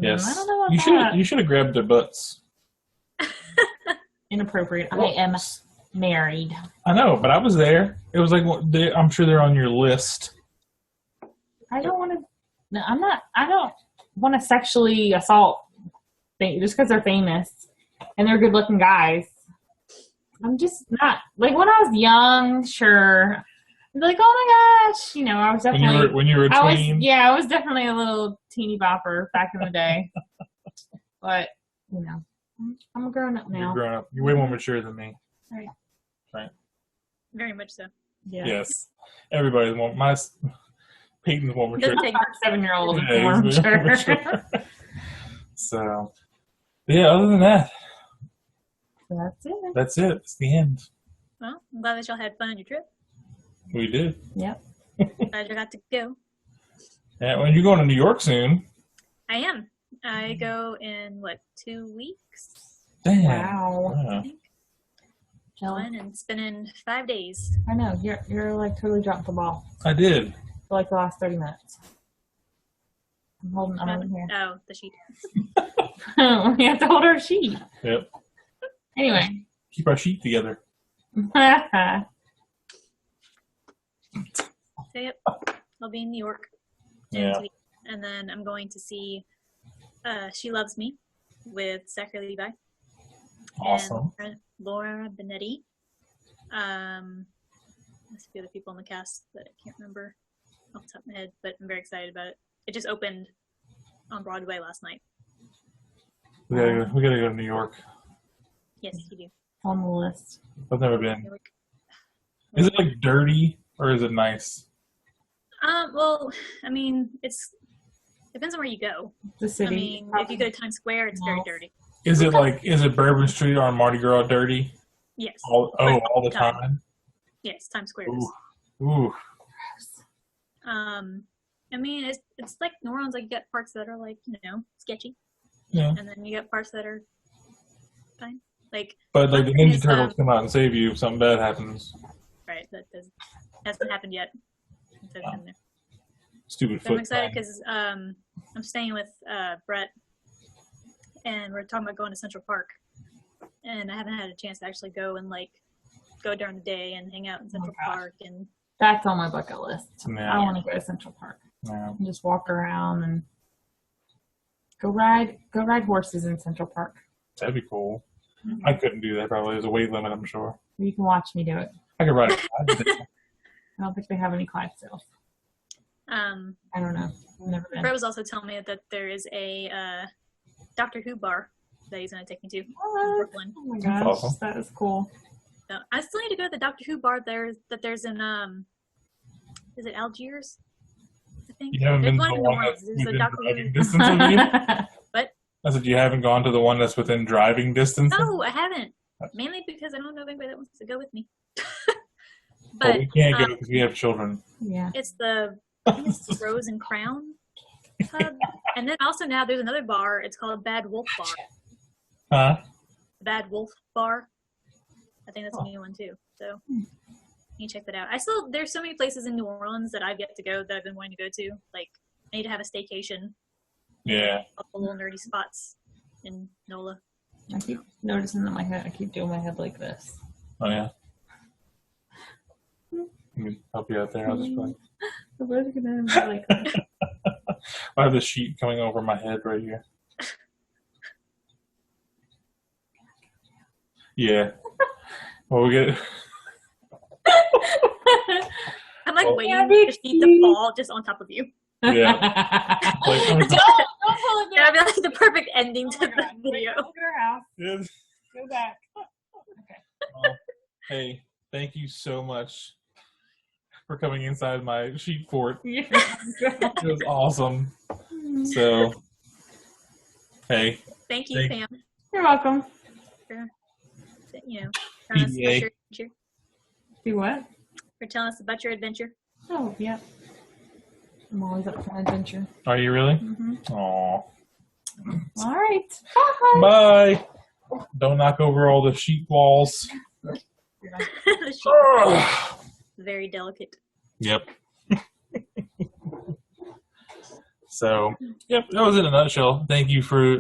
Yes. I don't know about You that. should have grabbed their butts. Inappropriate. I Well- am married. I know, but I was there. It was like I'm sure they're on your list. I don't want to. No, I'm not. I don't want to sexually assault just because they're famous and they're good-looking guys. I'm just not like when I was young. Sure, I'd be like, oh my gosh, I was definitely. When you were a I was, tween. yeah, I was definitely a little teeny bopper back in the day. But I'm a grown up You're now. grown up. You're way more mature than me. Very much so. Yeah. Yes. Everybody's more. Peyton's more mature. Doesn't take Our 7-year-old is Yeah, more he's more mature. mature. So, But yeah, other than that, That's it. that's it. It's the end. Well, I'm glad that y'all had fun on your trip. We did. Yep. Glad you got to go. Yeah, when you're going to New York soon. I am. I go in, 2 weeks? Damn. Wow. I Yeah. think. Jealous. Going and spending 5 days. I know. You're like totally dropped the ball I did. for like the last 30 minutes. I'm holding on here. Oh, the sheet. We have to hold our sheet. Yep. Anyway. Keep our sheet together. So, yep. I'll be in New York. Yeah. And then I'm going to see She Loves Me with Zachary Levi. Awesome. And Laura Benetti. There's a few other people in the cast that I can't remember off the top of my head, but I'm very excited about it. It just opened on Broadway last night. We gotta go to New York. Yes, you do. On the list. I've never been. Is it like dirty or is it nice? Well, I mean, depends on where you go. The city. I mean, if you go to Times Square, it's very dirty. Is it Bourbon Street on Mardi Gras dirty? Yes. All the time? Yes, Times Square is. Ooh. I mean, it's like New Orleans. Like, you got parts that are sketchy, Yeah. and then you got parts that are fine. Like, But like the one thing Ninja is, Turtles come out and save you if something bad happens. right, hasn't happened yet. Since I've been there. Stupid So I'm foot. excited thing. because I'm staying with Brett, and we're talking about going to Central Park, and I haven't had a chance to actually go and go during the day and hang out in Central gosh. Park and. That's on my bucket list. Yeah. I want to go to Central Park Yeah. and just walk around and go ride horses in Central Park. That'd be cool. Mhm. I couldn't do that probably. There's a weight limit, I'm sure. You can watch me do it. I could ride a I don't think they have any Clydesdales. I don't know. I've never been. Brett was also telling me that there is a Doctor Who bar that he's going to take me to in What? Brooklyn. Oh my gosh, awesome. that is cool. So I still need to go to the Doctor Who bar there's in is it Algiers? I think. You haven't There's been to one the in New one Orleans. that's There's a within Doctor driving Who. distance of you? What? I said you haven't gone to the one that's within driving distance? No, I haven't. Mainly because I don't know of anybody that wants to go with me. Well, But we can't go because we have children. Yeah. it's the Rose and Crown pub, and then also now there's another bar. It's called Bad Wolf Bar. Huh? Bad Wolf Bar. I think that's a new one too. So you check that out. There's so many places in New Orleans that I've yet to go that I've been wanting to go to. Like, I need to have a staycation. Yeah. A couple little nerdy spots in NOLA. I keep noticing that I keep doing my head like this. Oh, yeah. Let me help you out there. I'll just like, The words are gonna be like that. I have the sheet coming over my head right here. Yeah. Well, we get. I'm like Oh. waiting Yeah, for the sheet to Vicky. fall just on top of you. Yeah. Like, Don't pull it That'd down. be like the perfect ending Oh to my the God. Wait, video. look at our house. Yes. Go back. Well, hey, thank you so much for coming inside my sheet fort. Yes. It was awesome. So, hey, Thank you, Thank- Pam, You're welcome. for telling us PDA. about your adventure. Do what? For telling us about your adventure. Oh, yeah. I'm always up for an adventure. are you really? Mm-hmm. Aw. All right. Bye. Bye. Don't knock over all the sheet walls. The sheet is very delicate. Yep. So, yep, that was in a nutshell. Thank you for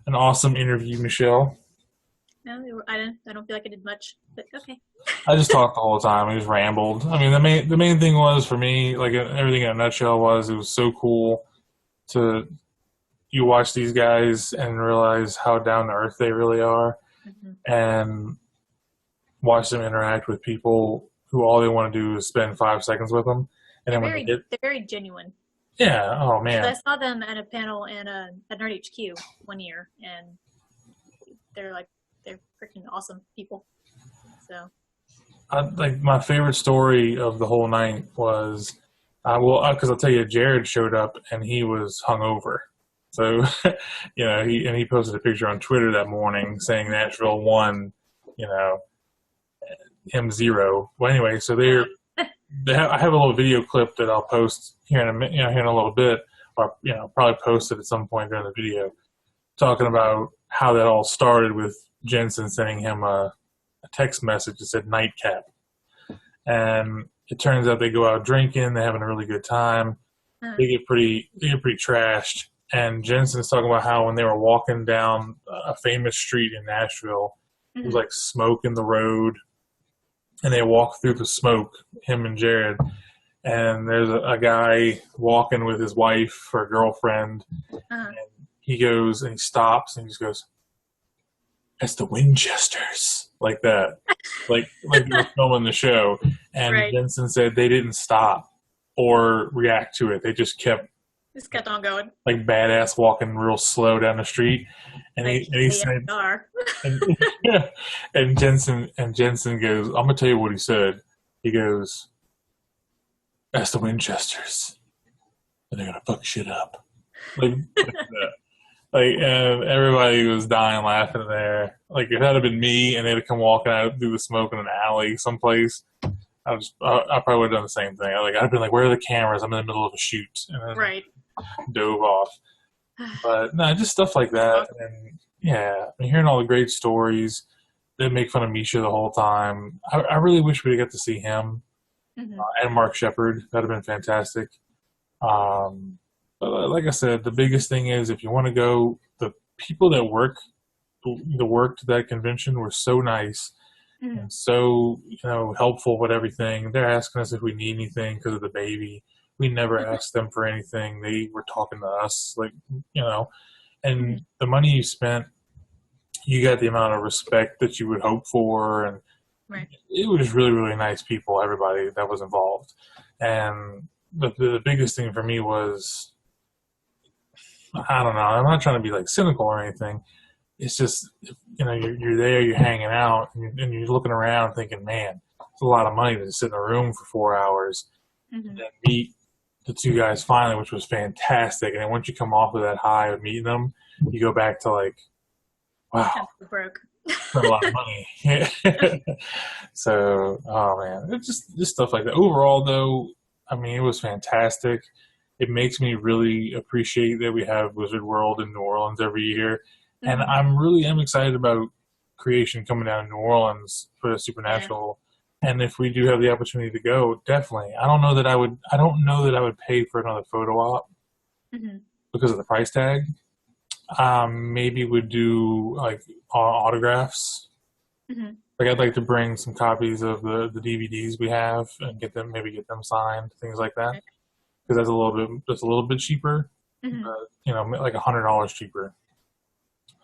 an awesome interview, Michelle. No, I don't feel like I did much, but okay. I just talked the whole time. I just rambled. I mean, the main thing was for me, like everything in a nutshell, was it was so cool to you watch these guys and realize how down to earth they really are, Mhm. and watch them interact with people who all they want to do is spend 5 seconds with them, and then when they get They're very genuine. yeah, oh man, I saw them at a panel at Nerd HQ one year, and they're freaking awesome people. So like my favorite story of the whole night was, because I'll tell you, Jared showed up and he was hungover, So, he posted a picture on Twitter that morning saying Nashville won, M0. Well, anyway, so I have a little video clip that I'll post here in a little bit, or probably post it at some point during the video, talking about how that all started with Jensen sending him a text message that said nightcap, and it turns out they go out drinking, they're having a really good time, they get pretty trashed, and Jensen's talking about how when they were walking down a famous street in Nashville, it was like smoke in the road. And they walk through the smoke, him and Jared, and there's a guy walking with his wife or girlfriend, and he goes and he stops and he just goes, "That's the Winchesters," like that, like they were filming the show. And Jensen said they didn't stop or react to it; they just kept on going, like badass, walking real slow down the street. And he said, and Jensen goes, "I'm gonna tell you what he said." He goes, "That's the Winchesters, and they're gonna fuck shit up." Like that. And everybody was dying laughing there. Like if that had been me and they'd have come walking out through the smoke in an alley someplace, I probably would have done the same thing. I'd been like, "Where are the cameras? I'm in the middle of a shoot," and then dove off. But no, just stuff like that. And hearing all the great stories. They make fun of Misha the whole time. I really wish we'd got to see him and Mark Shepard. That'd have been fantastic. But like I said, the biggest thing is if you want to go, the people that worked that convention were so nice and so helpful with everything. They're asking us if we need anything because of the baby. We never asked them for anything. They were talking to us, and the money you spent, you got the amount of respect that you would hope for, and it was really, really nice people, everybody that was involved. And the biggest thing for me was, I don't know, I'm not trying to be cynical or anything. It's just, you're there, you're hanging out, and you're looking around thinking, man, it's a lot of money to sit in a room for 4 hours and then meet the two guys finally, which was fantastic. And then once you come off of that high of meeting them, you go back to wow, broke. a lot of money. So, oh man, it's just stuff like that. Overall, though, I mean, it was fantastic. It makes me really appreciate that we have Wizard World in New Orleans every year, and I'm excited about Creation coming down to New Orleans for the Supernatural. And if we do have the opportunity to go, definitely. I don't know that I would pay for another photo op because of the price tag. Maybe we'd do autographs. I'd like to bring some copies of the DVDs we have and get them signed, things like that. Because that's a little bit cheaper, like $100 cheaper.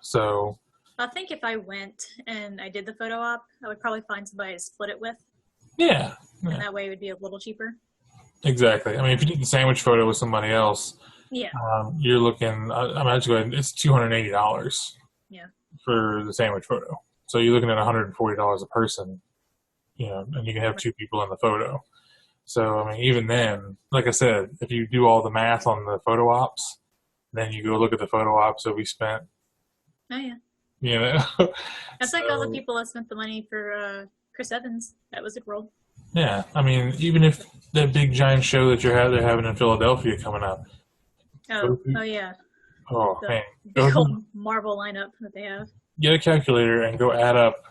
So I think if I went and I did the photo op, I would probably find somebody to split it with. Yeah. And that way it would be a little cheaper. Exactly. I mean, if you did the sandwich photo with somebody else, you're looking, it's $280 for the sandwich photo. So you're looking at $140 a person, and you can have two people in the photo. So, I mean, even then, like I said, if you do all the math on the photo ops, then you go look at the photo ops that we spent. Oh, yeah. That's like all the people that spent the money for Chris Evans at Wizard World. Yeah, I mean, even if that big giant show that they're having in Philadelphia coming up. Oh yeah. Oh, man. Big old Marvel lineup that they have. Get a calculator and go add up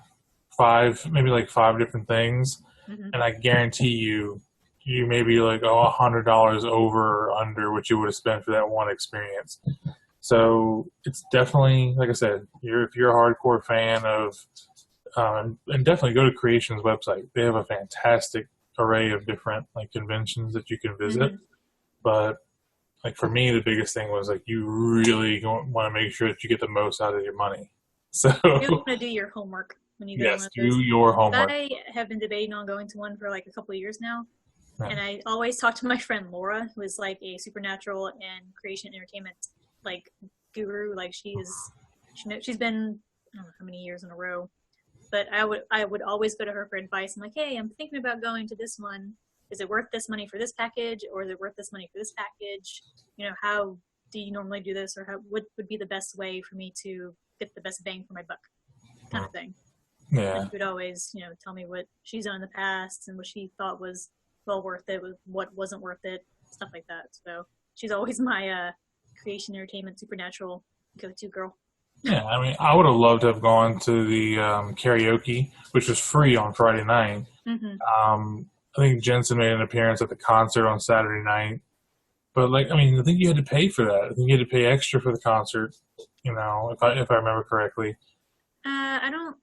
five different things, and I guarantee you may be $100 over or under what you would have spent for that one experience. So it's definitely, like I said, if you're a hardcore fan of, and definitely go to Creation's website. They have a fantastic array of different conventions that you can visit. But for me, the biggest thing was you really want to make sure that you get the most out of your money. So you want to do your homework when you go. Yes, do your homework. I have been debating on going to one for a couple of years now. And I always talk to my friend Laura, who is a Supernatural and Creation Entertainment guru. She's been, I don't know how many years in a row, but I would always go to her for advice. I'm like, hey, I'm thinking about going to this one. Is it worth this money for this package, or is it worth this money for this package? How do you normally do this, or what would be the best way for me to get the best bang for my buck, kind of thing. Yeah. And she would always, tell me what she's done in the past and what she thought was well worth it, what wasn't worth it, stuff like that. So she's always my creation, entertainment, supernatural go-to girl. Yeah, I mean, I would have loved to have gone to the karaoke, which was free on Friday night. Mm-hmm. I think Jensen made an appearance at the concert on Saturday night. But, I think you had to pay for that. I think you had to pay extra for the concert, if I remember correctly. I don't...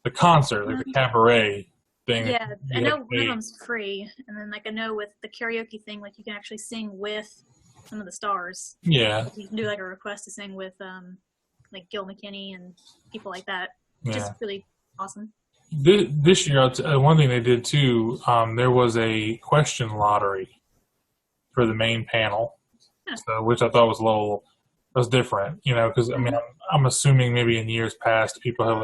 The concert, the cabaret thing. Yeah, I know one of them's free. And then, I know with the karaoke thing, you can actually sing with some of the stars. Yeah. You can do, a request to sing with, Gil McKinney and people like that, which is really awesome. This year, one thing they did, too, there was a question lottery for the main panel, so, which I thought was different, because, I'm assuming maybe in years past, people have,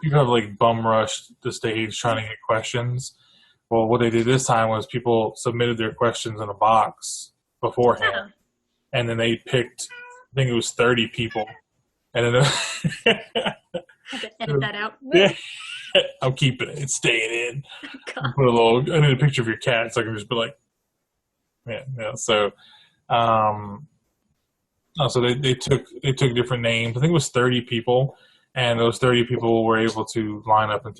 people have, bum rushed the stage trying to get questions. Well, what they did this time was people submitted their questions in a box beforehand, and then they picked, I think it was 30 people, and then I could edit that out. Yeah. I'm keeping it. It's staying in. Put I need a picture of your cat so I can just be like, yeah. So, so they took different names. I think it was 30 people, and those 30 people were able to line up and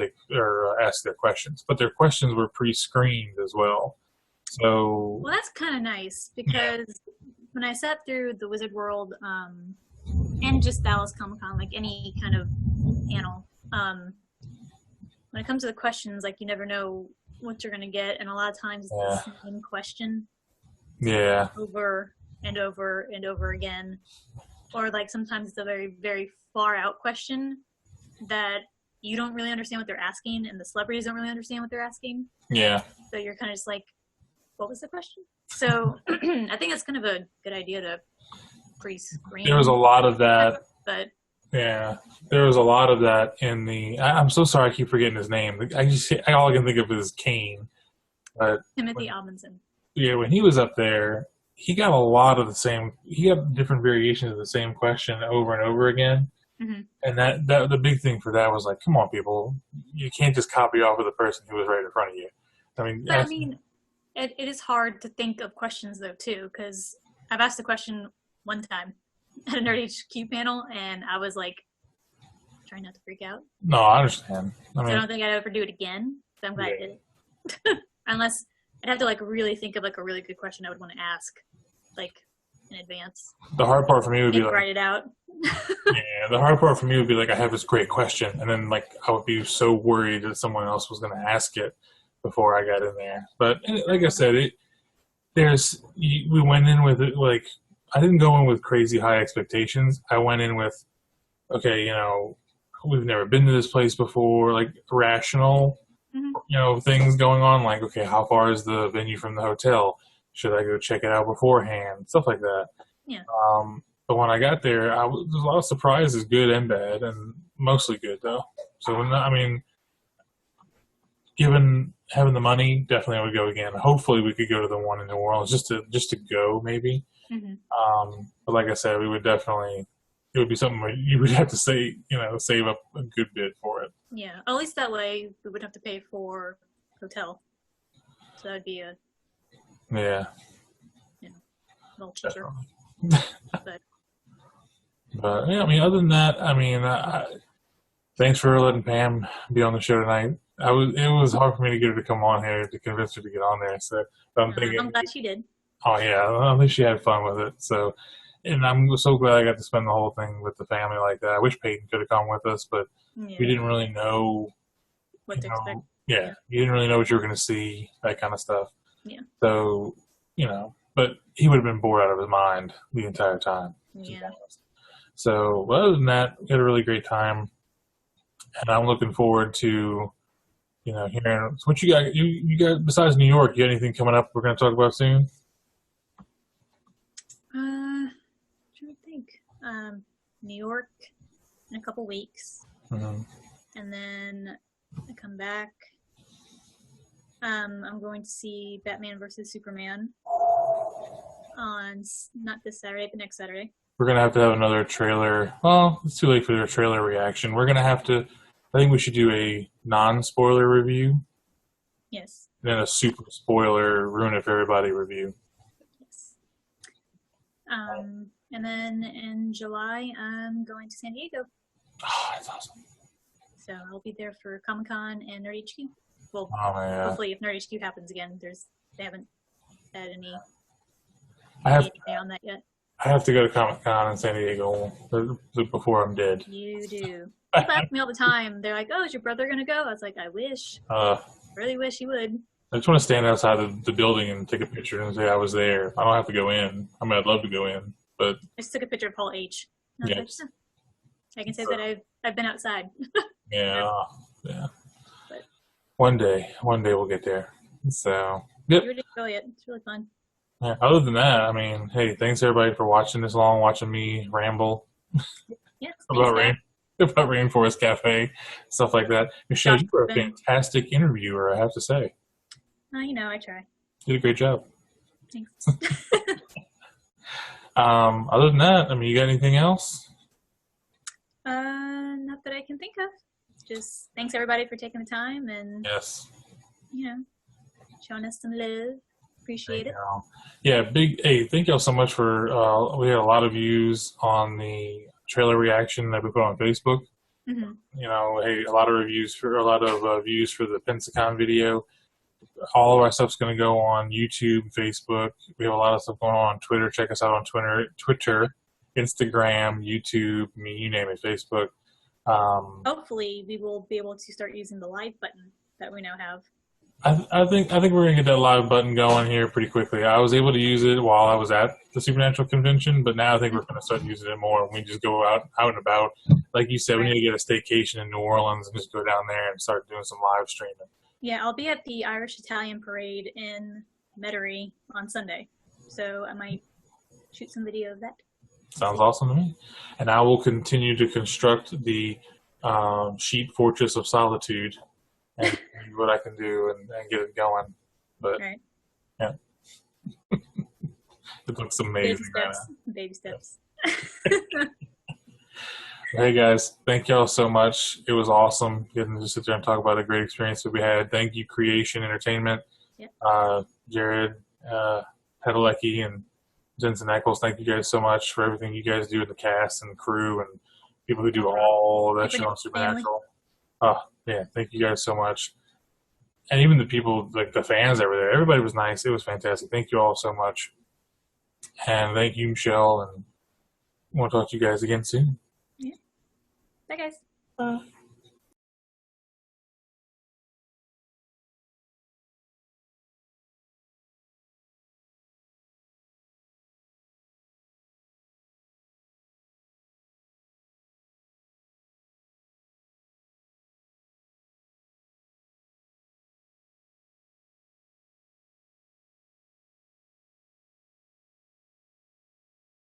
ask their questions. But their questions were pre-screened as well. So, well, that's kind of nice because when I sat through the Wizard World and just Dallas Comic Con, any kind of panel. When it comes to the questions, you never know what you're going to get, and a lot of times it's the same question. Yeah. Over and over and over again. Or, sometimes it's a very, very far out question that you don't really understand what they're asking, and the celebrities don't really understand what they're asking. Yeah. So you're kind of just what was the question? So I think that's kind of a good idea to pre-screen. There was a lot of that. But yeah, there was a lot of that in the. I'm so sorry, I keep forgetting his name. All I can think of is Kane. But Timothy Albinson. Yeah, when he was up there, he got a lot of the same. He got different variations of the same question over and over again. Mm-hmm. And that the big thing for that was come on, people, you can't just copy off of the person who was right in front of you. It is hard to think of questions though too, because I've asked a question one time at a Nerd HQ panel, and I was trying not to freak out. No, I understand. So I don't think I'd ever do it again. So I'm glad I did it. Unless I'd have to really think of a really good question I would want to ask, in advance. The hard part for me would be write it out. Yeah, the hard part for me would be I have this great question, and then I would be so worried that someone else was going to ask it before I got in there. But like I said, we went in with it I didn't go in with crazy high expectations. I went in with, okay, we've never been to this place before, rational, things going on, okay, how far is the venue from the hotel? Should I go check it out beforehand? Stuff like that. Yeah. But when I got there, there's a lot of surprises, good and bad, and mostly good, though. So, given having the money, definitely I would go again. Hopefully we could go to the one in New Orleans just to go, maybe. Mm-hmm. But like I said, it would be something you would have to save up a good bit for it. Yeah, at least that way we would have to pay for hotel. So that'd be a little cheaper. But yeah, other than that, thanks for letting Pam be on the show tonight. It was hard for me to get her to come on here to convince her to get on there. So I'm thinking, I'm glad she did. Oh yeah, at least she had fun with it. So, and I'm so glad I got to spend the whole thing with the family like that. I wish Peyton could have come with us, but we didn't really know what to expect. Yeah, you didn't really know what you were going to see, that kind of stuff. Yeah. So, but he would have been bored out of his mind the entire time. Yeah. So, other than that, we had a really great time, and I'm looking forward to, hearing what you got. You got besides New York. You got anything coming up we're going to talk about soon? I'm trying to think. New York in a couple weeks, and then I come back. I'm going to see Batman versus Superman on not this Saturday, but next Saturday. We're going to have another trailer. Well, it's too late for their trailer reaction. We're going to have to, I think we should do a non-spoiler review. Yes. And then a super spoiler, ruin it for everybody review. Yes. And then in July, I'm going to San Diego. Oh, that's awesome. So I'll be there for Comic-Con and Nerd HQ. Well, Oh, man. hopefully if Nerd HQ happens again, they haven't had any I have on that yet. I have to go to Comic-Con in San Diego before I'm dead. You do. People ask me all the time. They're like, "Oh, is your brother gonna go?" I was like, "I wish. Really wish he would." I just want to stand outside the building and take a picture and say I was there. I don't have to go in. I mean, I'd love to go in, but I just took a picture of Paul H. And I was yes. like, "Huh, I can say that I've been outside. Yeah. But- One day we'll get there. So, yep. You would enjoy it. It's really fun. Yeah, other than that, I mean, hey, thanks everybody for watching this long, watching me ramble Yeah. about Rainforest Cafe, stuff like that. Michelle, you were a fantastic interviewer, I have to say. I try. You did a great job. Thanks. Other than that, I mean, you got anything else? Not that I can think of. Just thanks everybody for taking the time and Yes. showing us some love. Appreciate it. Yeah, thank y'all so much for, we had a lot of views on the trailer reaction that we put on Facebook. Mm-hmm. Hey, a lot of views for the Pensacon video. All of our stuff's going to go on YouTube, Facebook. We have a lot of stuff going on Twitter. Check us out on Twitter, Instagram, YouTube, you name it, Facebook. Hopefully, we will be able to start using the live button that we now have. I think we're going to get that live button going here pretty quickly. I was able to use it while I was at the Supernatural convention, but now I think we're going to start using it more when we just go out and about. Like you said, we need to get a staycation in New Orleans and just go down there and start doing some live streaming. Yeah, I'll be at the Irish Italian Parade in Metairie on Sunday, so I might shoot some video of that. Sounds awesome to me. And I will continue to construct the Sheep Fortress of Solitude and see what I can do and get it going. But, right. Yeah. It looks amazing. Baby steps. Hey, guys. Thank y'all so much. It was awesome getting to sit there and talk about a great experience that we had. Thank you, Creation Entertainment. Yep. Jared Padalecki and Jensen Eccles. Thank you guys so much for everything you guys do in the cast and crew and people who do all of that show on Supernatural. Oh, yeah. Thank you guys so much. And even the people, like the fans that were there, everybody was nice. It was fantastic. Thank you all so much. And thank you, Michelle. And I want to talk to you guys again soon. Yeah. Bye, guys. Bye.